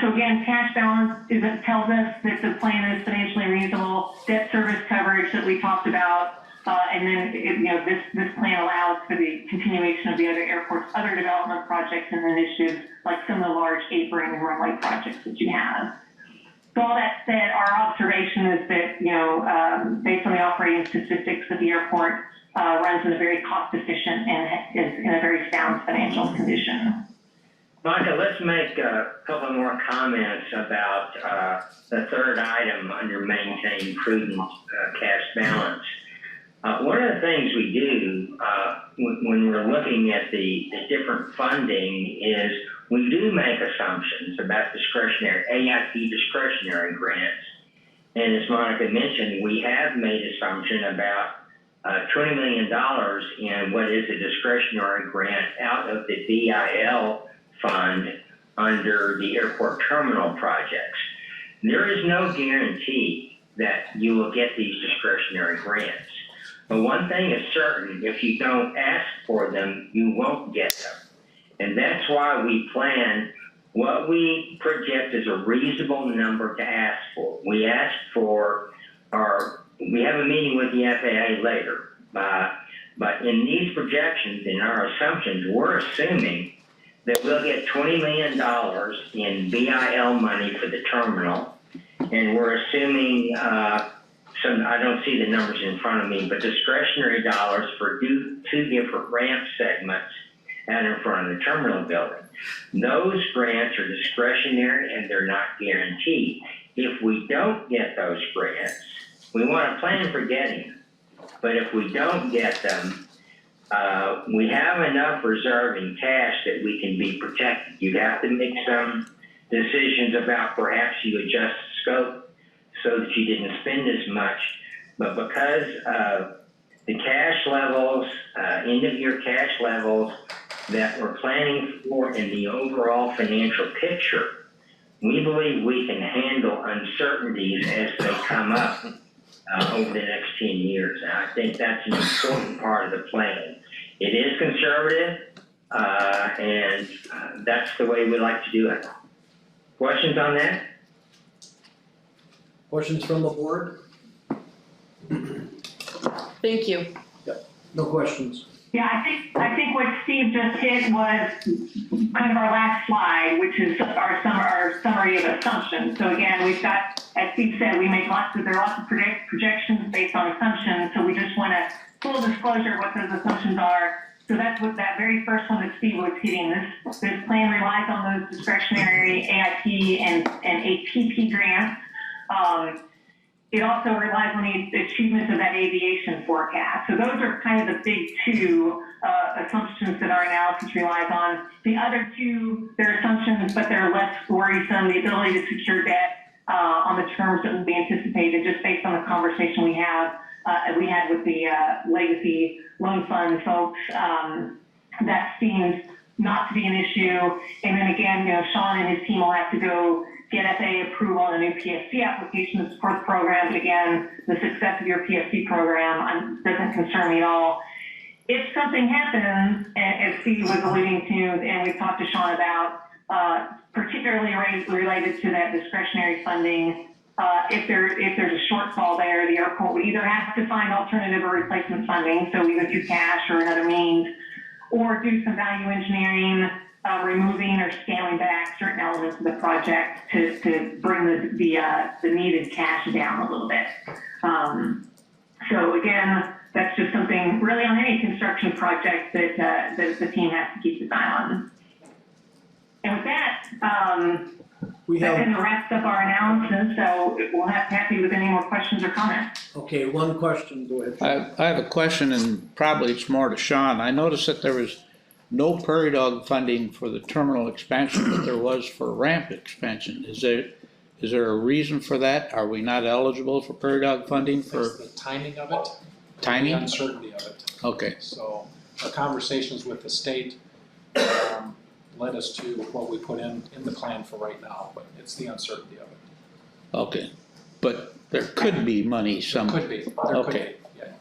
So again, cash balance tells us that the plan is financially reasonable, debt service coverage that we talked about, and then this plan allows for the continuation of the other airport's other development projects and initiatives, like some of the large apron and runway projects that you have. So all that said, our observation is that based on the operating statistics, that the airport runs in a very cost-efficient and is in a very sound financial condition. Micah, let's make a couple more comments about the third item under maintain prudent cash balance. One of the things we do when we're looking at the different funding is we do make assumptions about AIP discretionary grants. And as Monica mentioned, we have made assumption about $20 million in what is a discretionary grant out of the BIL fund under the airport terminal projects. There is no guarantee that you will get these discretionary grants. But one thing is certain, if you don't ask for them, you won't get them. And that's why we plan what we project as a reasonable number to ask for. We ask for we have a meeting with the FAA later, but in these projections, in our assumptions, we're assuming that we'll get $20 million in BIL money for the terminal, and we're assuming I don't see the numbers in front of me, but discretionary dollars for two different ramp segments out in front of the terminal building. Those grants are discretionary and they're not guaranteed. If we don't get those grants, we want to plan for getting them. But if we don't get them, we have enough reserve in cash that we can be protected. You have to make some decisions about perhaps you adjust scope so that you didn't spend as much. But because of the cash levels, end of year cash levels that we're planning for in the overall financial picture, we believe we can handle uncertainties as they come up over the next 10 years. And I think that's an important part of the plan. It is conservative, and that's the way we like to do it. Questions on that? Questions from the board? Thank you. No questions. Yeah, I think what Steve just hit was kind of our last slide, which is our summary of assumptions. So again, we've got, as Steve said, there are lots of projections based on assumptions. So we just want to full disclosure what those assumptions are. So that's what that very first one that Steve was hitting. This plan relies on those discretionary AIP and APP grants. It also relies on the achievements of that aviation forecast. So those are kind of the big two assumptions that our analysis relies on. The other two, they're assumptions, but they're less worrisome. The ability to secure debt on the terms that we anticipated, just based on the conversation we had with the legacy loan fund folks. That seems not to be an issue. And then again, Sean and his team will have to go get FAA approval on a new PFC application to support the program. But again, the success of your PFC program doesn't concern me at all. If something happens, as Steve was alluding to, and we've talked to Sean about, particularly related to that discretionary funding, if there's a shortfall there, the airport would either have to find alternative or replacement funding, so either through cash or another means, or do some value engineering, removing or scaling back certain elements of the project to bring the needed cash down a little bit. So again, that's just something really on any construction project that the team has to keep its eye on. And with that, that kind of wraps up our analysis, so we'll have to happy with any more questions or comments. Okay, one question, go ahead. I have a question, and probably it's more to Sean. I noticed that there was no prairie dog funding for the terminal expansion, but there was for ramp expansion. Is there a reason for that? Are we not eligible for prairie dog funding for It's the timing of it. timing? The uncertainty of it. Okay, So our conversations with the state led us to what we put in the plan for right now, but it's the uncertainty of it. okay. But there could be money some. Could be, there could be, Okay. yeah.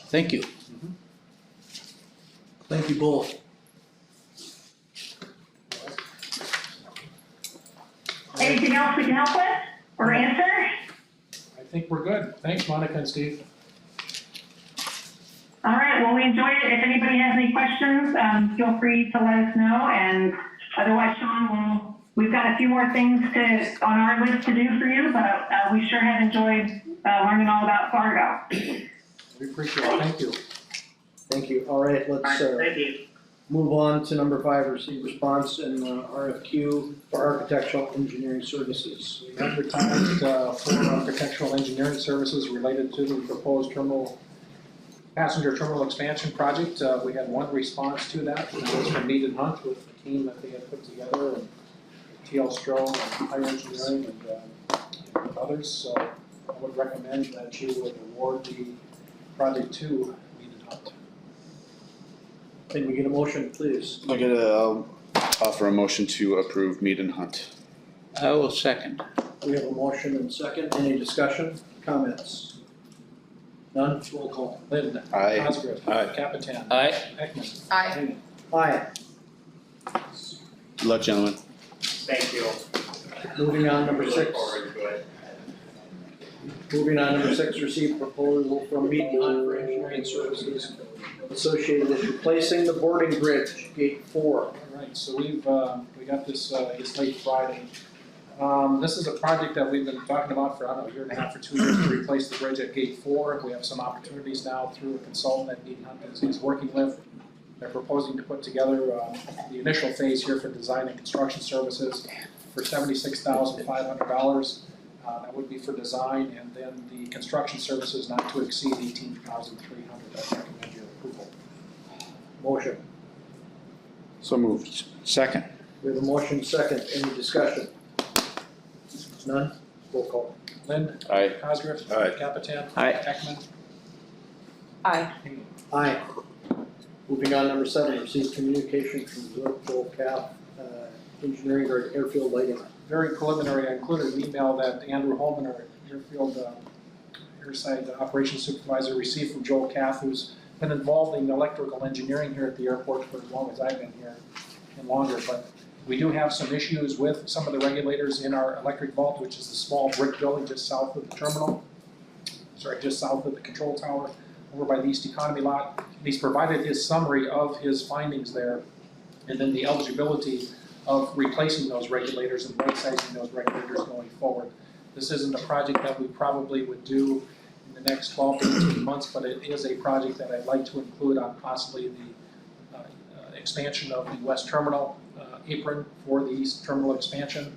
Thank you. Thank you both. Anything else we can help with or answer? I think we're good. Thanks, Monica and Steve. All right, well, we enjoyed it. If anybody has any questions, feel free to let us know. And otherwise, Sean, we've got a few more things on our list to do for you, but we sure have enjoyed learning all about Fargo. We appreciate it. Thank you. Thank you. All right, let's Thank you. move on to number 5, receive response and RFQ for architectural engineering services. We advertised for architectural engineering services related to the proposed passenger terminal expansion project. We had one response to that, and that was from Mead and Hunt with the team that they had put together, and TL Stroh and Higher Engineering and others. So I would recommend that you would award the project to Mead and Hunt. Can we get a motion, please? I'll offer a motion to approve Mead and Hunt. I will second. We have a motion and second. Any discussion, comments? None? Roll call. Lind. Aye. Cosgrove. Aye. Capitan. Aye. Heckman. Aye. Aye. Good luck, gentlemen. Thank you. Moving on, number We 6. look forward to it. Moving on, number 6, receive proposal from Mead and Hunt for engineering services associated with replacing the boarding bridge, gate 4. All right, so we got this late Friday. This is a project that we've been talking about for, I don't know, a year and a half or 2 years to replace the bridge at gate 4. We have some opportunities now through a consultant that Mead and Hunt is working with. They're proposing to put together the initial phase here for design and construction services for $76,500. That would be for design, and then the construction services not to exceed $18,300. I recommend your approval. Motion. So moved. Second. We have a motion second. Any discussion? None? Roll call. Lynn? Aye. Cosgrove? Aye. Capitan? Aye. Heckman? Aye. Aye. Moving on, number 7, receive communication from Joel Cap, engineering or airfield lighting. Very preliminary, I included an email that Andrew Holman, our airfield, airside operations supervisor, received from Joel Cath, who's been involved in electrical engineering here at the airport for as long as I've been here and longer. But we do have some issues with some of the regulators in our electric vault, which is the small brick building just south of the terminal. Sorry, just south of the control tower, over by the East Economy lot. He's provided his summary of his findings there, and then the eligibility of replacing those regulators and right-sizing those regulators going forward. This isn't a project that we probably would do in the next 12 to 18 months, but it is a project that I'd like to include on possibly the expansion of the west terminal apron for the east terminal expansion.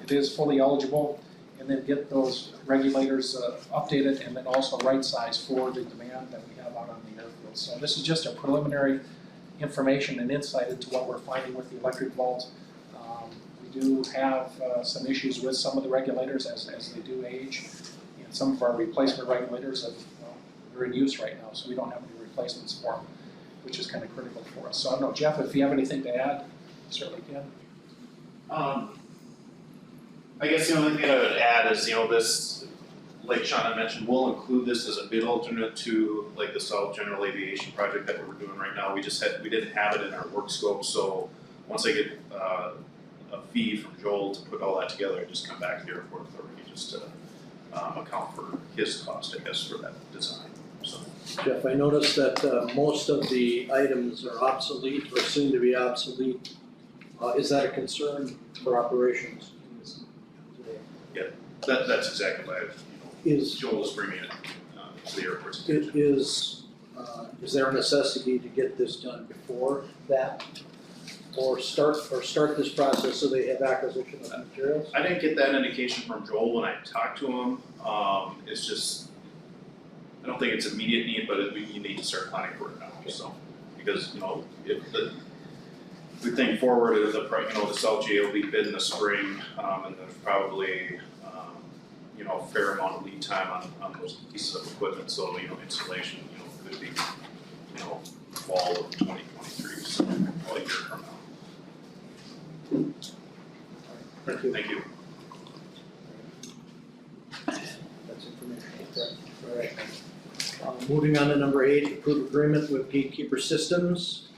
It is fully eligible, and then get those regulators updated and then also right-sized for the demand that we have out on the airfield. So this is just a preliminary information and insight into what we're finding with the electric vault. We do have some issues with some of the regulators as they do age, and some of our replacement regulators are in use right now, so we don't have any replacements for them, which is kind of critical for us. So I don't know, Jeff, if you have anything to add, certainly can. I guess the only thing I would add is, this, like Sean had mentioned, we'll include this as a bid alternate to like the South General Aviation project that we're doing right now. We didn't have it in our work scope, so once I get a fee from Joel to put all that together, I just come back to the airport authority just to account for his cost, I guess, for that design, so. Jeff, I noticed that most of the items are obsolete or soon to be obsolete. Is that a concern for operations today? That's exactly why Is Joel is bringing it to the airport's It attention. is there a necessity to get this done before that? Or start this process so they have acquisition of materials? I didn't get that indication from Joel when I talked to him. It's just, I don't think it's immediate need, but you need to start planning for it now, so. Because, if we think forward, the South J will be bid in the spring, and there's probably, a fair amount of lead time on those pieces of equipment, so, installation, could be, fall of 2023, so a year from now. Thank you. Thank you. That's information, correct. All right. Moving on to number 8, approve agreement with Gatekeeper Systems,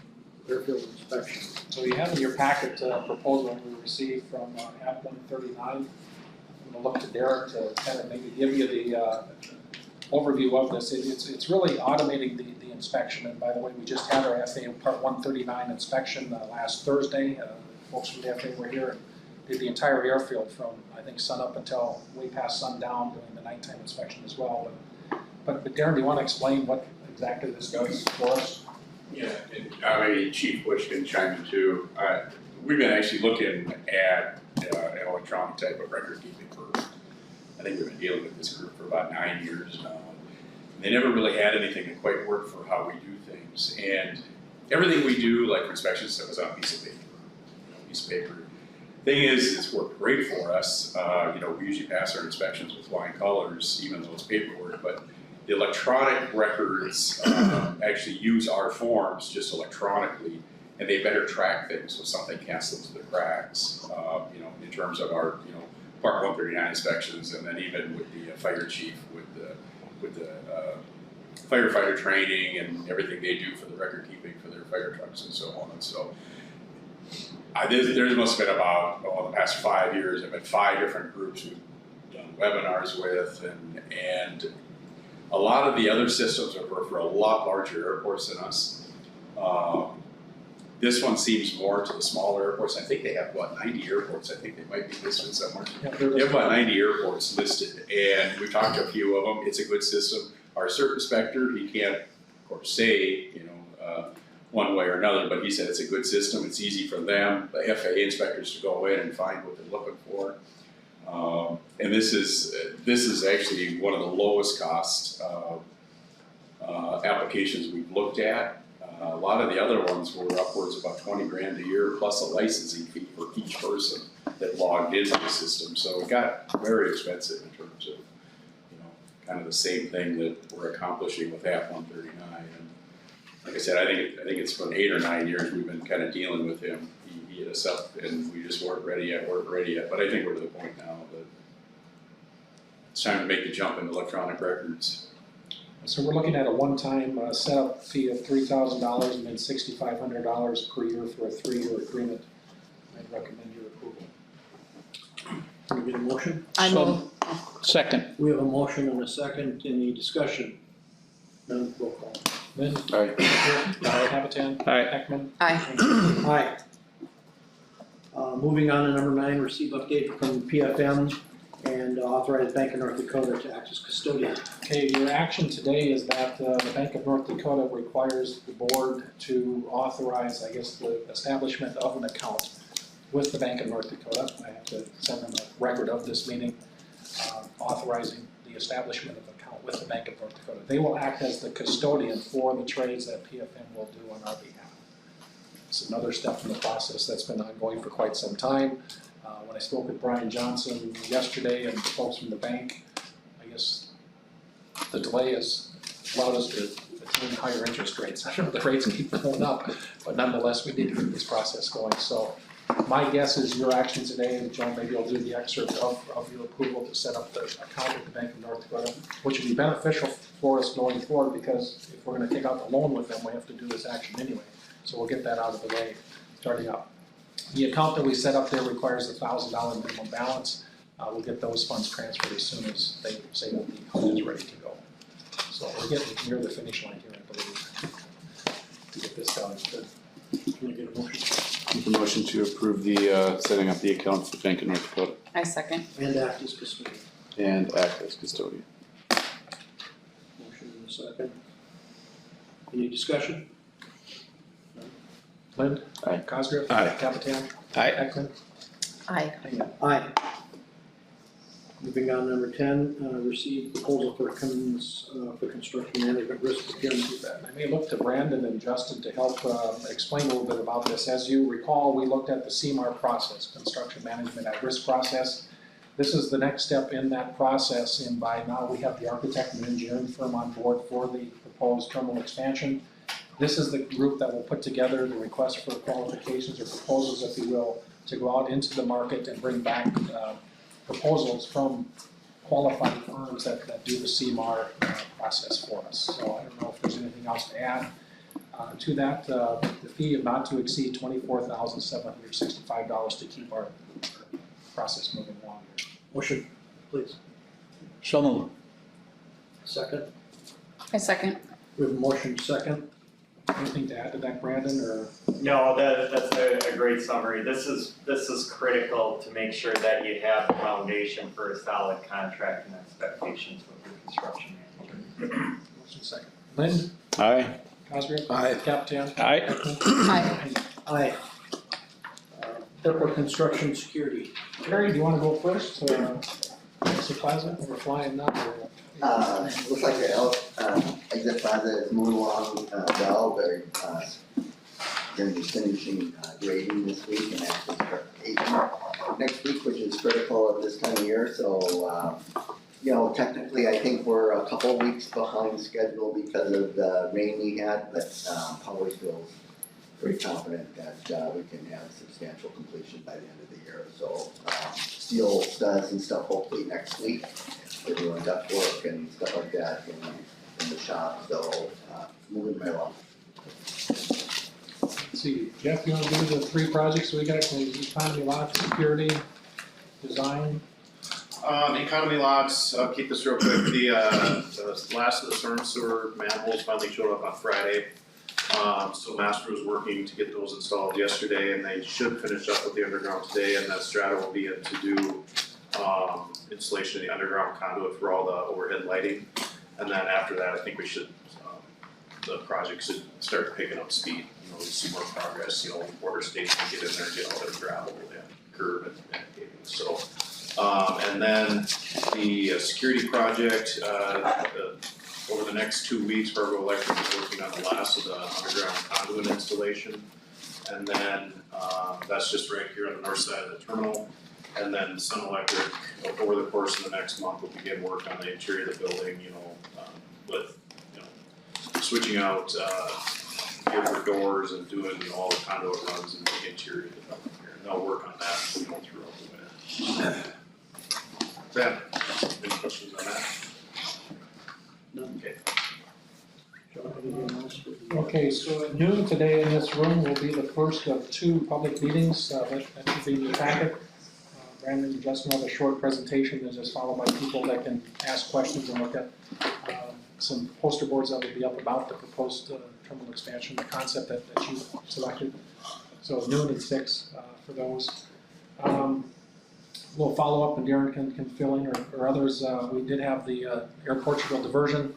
airfield inspection. So you have in your packet a proposal we received from App 139. I'm going to look to Derek to kind of maybe give you the overview of this. It's really automating the inspection. And by the way, we just had our FAA Part 139 inspection last Thursday. Folks from the FAA were here and did the entire airfield from, I think, sun up until way past sundown, doing the nighttime inspection as well. But Darren, do you want to explain what exactly this does for us? Yeah, and maybe Chief Bush can chime in too. We've been actually looking at an electronic type of record keeping for, I think we've been dealing with this group for about 9 years now. They never really had anything that quite worked for how we do things. And everything we do, like for inspection stuff, is on a piece of paper. Thing is, it's worked great for us. We usually pass our inspections with flying colors, even though it's paperwork, but the electronic records actually use our forms just electronically, and they better track things so something can't slip through the cracks, in terms of our, Part 139 inspections, and then even with the fire chief, with the firefighter training and everything they do for the record keeping for their fire trucks and so on. And so there must have been about, the past 5 years, I've had 5 different groups we've done webinars with, and a lot of the other systems are for a lot larger airports than us. This one seems more to the smaller airports. I think they have, 90 airports. I think they might be listed somewhere. They have about 90 airports listed, and we talked to a few of them. It's a good system. Our cert inspector, he can't, of course, say, one way or another, but he said it's a good system. It's easy for them, the FAA inspectors, to go in and find what they're looking for. And this is actually one of the lowest cost applications we've looked at. A lot of the other ones were upwards of about $20 grand a year plus a licensing fee for each person. that logged into the system, so it got very expensive in terms of, kind of the same thing that we're accomplishing with App 139. And like I said, I think it's been 8 or 9 years we've been kind of dealing with him. He hit us up and we just weren't ready yet, but I think we're to the point now that it's time to make the jump into electronic records. So we're looking at a one-time setup fee of $3,000 and then $6,500 per year for a 3-year agreement. I'd recommend your approval. Can we get a motion? I move. Second. We have a motion and a second. Any discussion? None, roll call. Lynn? Aye. Capitan? Aye. Heckman? Aye. Aye. Moving on to number 9, receive update from PFM and authorize Bank of North Dakota to act as custodian. Okay, your action today is that the Bank of North Dakota requires the board to authorize, I guess, the establishment of an account with the Bank of North Dakota. I have to send them a record of this meeting, authorizing the establishment of an account with the Bank of North Dakota. They will act as the custodian for the trades that PFM will do on our behalf. It's another step in the process that's been ongoing for quite some time. When I spoke with Brian Johnson yesterday and folks from the bank, I guess the delay has allowed us to attain higher interest rates. I don't know if the rates keep going up, but nonetheless, we need to get this process going. So my guess is your action today, and John, maybe I'll do the excerpt of your approval to set up the account with the Bank of North Dakota, which would be beneficial for us going forward, because if we're gonna take out the loan with them, we have to do this action anyway. So we'll get that out of the way, starting up. The account that we set up there requires a $1,000 minimum balance. We'll get those funds transferred as soon as they say that the account is ready to go. So we're getting near the finish line here, I believe, to get this done. Good. Can I get a motion? Make a motion to approve the setting up the account for Bank of North Dakota I second. And act as custodian. and act as custodian. Motion and a second. Any discussion? Lind? Aye. Cosgrove? Aye. Capitan? Aye. Heckman? Aye. Aye. Moving on, number 10, receive proposal for construction management risk procurement. I may look to Brandon and Justin to help explain a little bit about this. As you recall, we looked at the CMAR process, Construction Management at Risk process. This is the next step in that process, and by now we have the architect and engineering firm on board for the proposed terminal expansion. This is the group that will put together the request for qualifications or proposals, if you will, to go out into the market and bring back proposals from qualified firms that do the CMAR process for us. So I don't know if there's anything else to add to that. The fee of not to exceed $24,765 to keep our process moving along here. Motion, please. So moved. Second. I second. We have a motion second. Anything to add to that, Brandon, or? No, that's a great summary. This is critical to make sure that you have the foundation for a solid contract and expectations with your construction manager. Motion second. Lind? Aye. Cosgrove? Aye. Capitan? Aye. Aye. Aye. Airport construction security. Terry, do you wanna go first? Mr. Plaza, we're flying now. Looks like the exit plaza is moving along well. They're going to be finishing grading this week and actually start paving next week, which is critical at this time of year. So, technically I think we're a couple weeks behind schedule because of the rain we had, but Powers feels very confident that we can have substantial completion by the end of the year. So steel studs and stuff hopefully next week. We're doing duct work and stuff like that in the shop, so moving right along. Let's see, Jeff, you wanna do the 3 projects we got, the economy lot, security, design? Economy locks, I'll keep this real quick, the last of the storm sewer manholes finally showed up on Friday. So Master was working to get those installed yesterday, and they should finish up with the underground today, and that Strata will be in to do installation of the underground conduit for all the overhead lighting. And then after that, I think we should, the project should start picking up speed, we see more progress, border states can get in there, get all their gravel and curb and paving, so. And then the security project, over the next 2 weeks, Fargo Electric is working on the last of the underground conduit installation. And then, that's just right here on the north side of the terminal. And then Sun Electric, over the course of the next month, will begin work on the interior of the building, with, switching out, gear doors and doing, all the conduit runs in the interior of the building here. And they'll work on that, throughout the winter. Sam, any questions on that? None. Okay. John, anything else? Okay, so at noon today in this room will be the first of 2 public meetings that will be in your packet. Brandon and Justin will have a short presentation, and just followed by people that can ask questions and look at some poster boards that will be up about the proposed terminal expansion, the concept that you selected. So noon and 6 for those. We'll follow up and Darren can fill in or others. We did have the Air Portugal diversion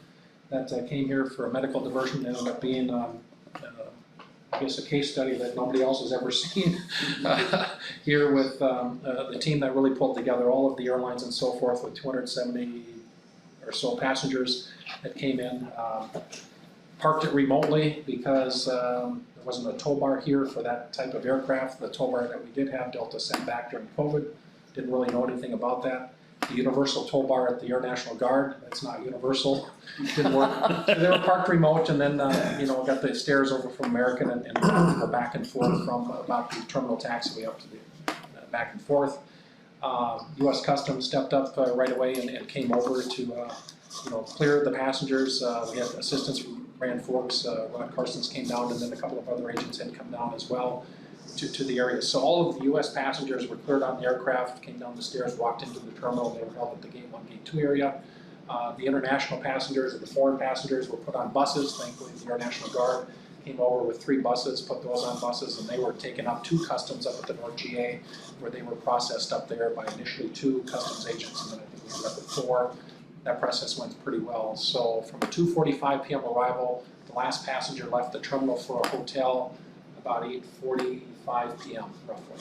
that came here for a medical diversion. It ended up being, I guess, a case study that nobody else has ever seen here with the team that really pulled together all of the airlines and so forth with 270 or so passengers that came in. Parked it remotely because there wasn't a tow bar here for that type of aircraft. The tow bar that we did have, Delta sent back during COVID. Didn't really know anything about that. The universal tow bar at the Air National Guard, it's not universal, didn't work. So they were parked remote, and then, got the stairs over from American and go back and forth from about the terminal taxiway up to the back and forth. U.S. Customs stepped up right away and came over to, clear the passengers. We had assistance from Rand Forbes, Rod Carson's came down, and then a couple of other agents had come down as well to the area. So all of the U.S. passengers were cleared on the aircraft, came down the stairs, walked into the terminal. They were held at the Gate 1, Gate 2 area. The international passengers and the foreign passengers were put on buses. Thankfully, the Air National Guard came over with 3 buses, put those on buses, and they were taken up to Customs up at the North GA, where they were processed up there by initially 2 Customs agents, and then I think we ended up with 4. That process went pretty well. So from a 2:45 p.m. arrival, the last passenger left the terminal for a hotel about 8:45 p.m. roughly.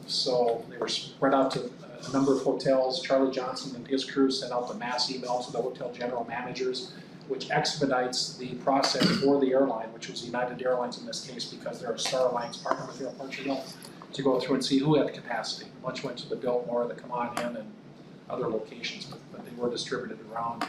So they were spread out to a number of hotels. Charlie Johnson and his crew sent out the mass email to the hotel general managers, which expedites the process for the airline, which was United Airlines in this case, because they're a Star Alliance partner with Air Portugal, to go through and see who had capacity. Much went to the Biltmore, the Come On In, and other locations, but they were distributed around.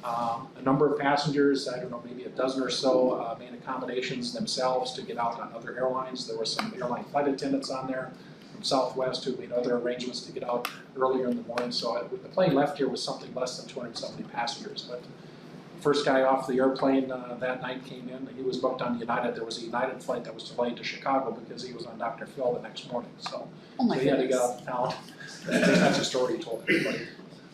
A number of passengers, I don't know, maybe a dozen or so, made accommodations themselves to get out on other airlines. There were some airline flight attendants on there from Southwest who made other arrangements to get out earlier in the morning. So the plane left here with something less than 270 passengers. But the first guy off the airplane that night came in. He was booked on United. There was a United flight that was delayed to Chicago because he was on Dr. Phil the next morning. So, he had to get out of town. That's a story he told everybody.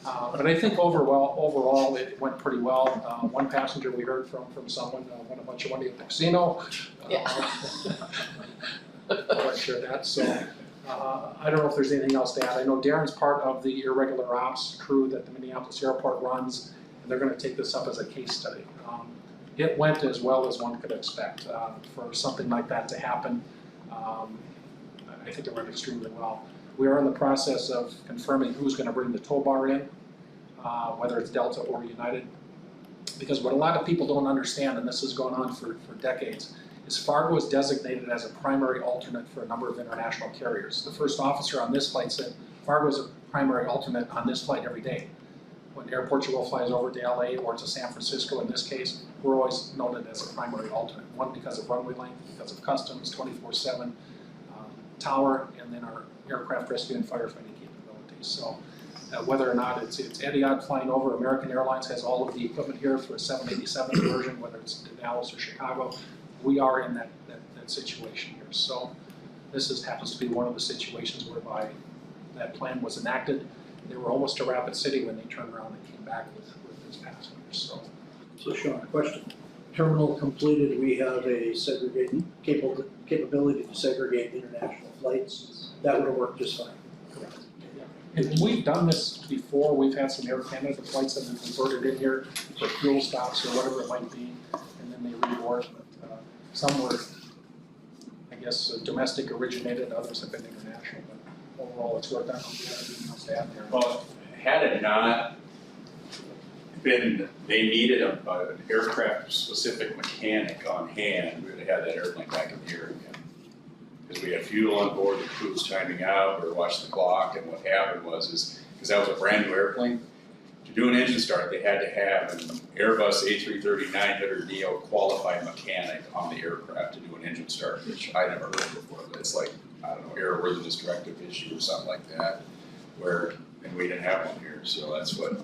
But I think overall it went pretty well. One passenger we heard from someone won a bunch of money at the casino. Yeah. I won't share that. So I don't know if there's anything else to add. I know Darren's part of the irregular ops crew that the Minneapolis airport runs, and they're going to take this up as a case study. It went as well as one could expect for something like that to happen. I think it went extremely well. We are in the process of confirming who's going to bring the tow bar in, whether it's Delta or United. Because what a lot of people don't understand, and this has gone on for decades, is Fargo is designated as a primary alternate for a number of international carriers. The first officer on this flight said Fargo is a primary alternate on this flight every day. When Air Portugal flies over to LA or to San Francisco in this case, we're always noted as a primary alternate. One, because of runway length, because of customs, 24/7 tower, and then our aircraft rescue and firefighting capabilities. So whether or not it's Etihad flying over, American Airlines has all of the equipment here for a 787 version, whether it's to Dallas or Chicago, we are in that situation here. So this happens to be one of the situations whereby that plan was enacted. They were almost to Rapid City when they turned around and came back with these passengers. So Sean, question. Terminal completed, we have a segregating capability to segregate international flights. That would have worked just fine. Correct. And we've done this before. We've had some Air Canada flights that have been converted in here for fuel stops or whatever it might be, and then they reboard. But some were, I guess, domestic originated, others have been international. But overall, it's worked out. Do you have anything else to add there? Well, had it not been, they needed an aircraft specific mechanic on hand, we would have had that airplane back in the air again. because we had fuel on board, the crew was timing out, we were watching the clock, and what happened was, because that was a brand new airplane, to do an engine start, they had to have an Airbus A330-900neo qualified mechanic on the aircraft to do an engine start, which I never heard before, but it's like, I don't know, airworthiness directive issue or something like that, where, and we didn't have one here, so that's what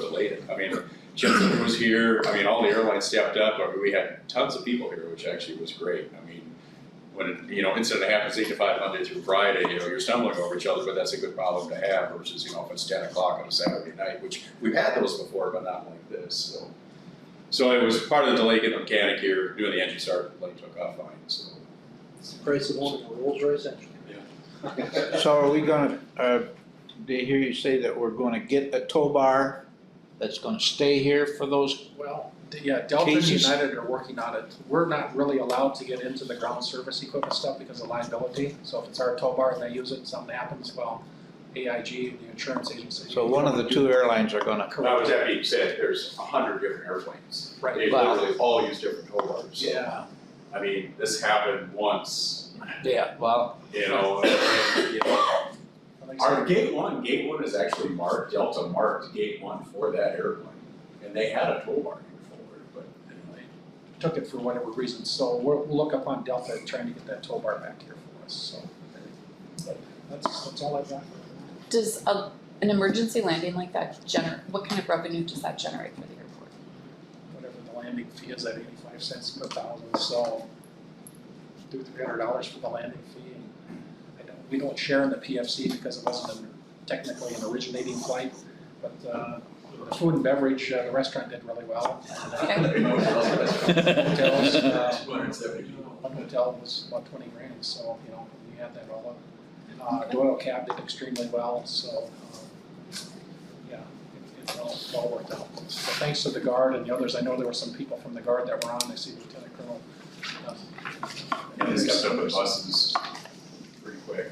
delayed it. I mean, Jensen was here, I mean, all the airlines stepped up, I mean, we had tons of people here, which actually was great. I mean, when, incident happens 8 to 5 Monday through Friday, you're stumbling over each other, but that's a good problem to have versus, if it's 10 o'clock on a Saturday night, which we've had those before, but not like this, so it was part of the delay getting the mechanic here, doing the engine start, the plane took off fine, so. Praise the Lord, the Rolls-Royce engine. So are we gonna, did I hear you say that we're gonna get a tow bar that's gonna stay here for those? Well, yeah, Delta and Cases. United are working on it. We're not really allowed to get into the ground service equipment stuff because of liability. So if it's our tow bar and they use it, something happens, well, AIG, the insurance agency. So one of the two airlines are gonna, Now, with that being said, there's 100 different airplanes. Right. They Wow. literally all use different tow bars, so, Yeah, I mean, this happened once, yeah, well, and, like I our said, gate one is actually marked, Delta marked gate one for that airplane, and they had a tow bar here forward, but anyway. took it for whatever reason. So we'll look up on Delta trying to get that tow bar back here for us, so. But that's all I've got. Does an emergency landing like that what kind of revenue does that generate for the airport? Whatever the landing fee is at 85 cents per thousand, so do $300 for the landing fee. And we don't share in the PFC because it wasn't technically an originating flight, but the food and beverage, the restaurant did really well. Hotels, 270. one hotel was about 20 grand, so, we had that all up. Doyle Cab did extremely well, so, yeah, it all worked out. So thanks to the Guard and the others, I know there were some people from the Guard that were on, I see Lieutenant Colonel. And they stepped up with buses pretty quick.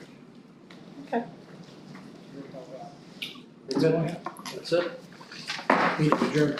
That's it. Meeting adjourned.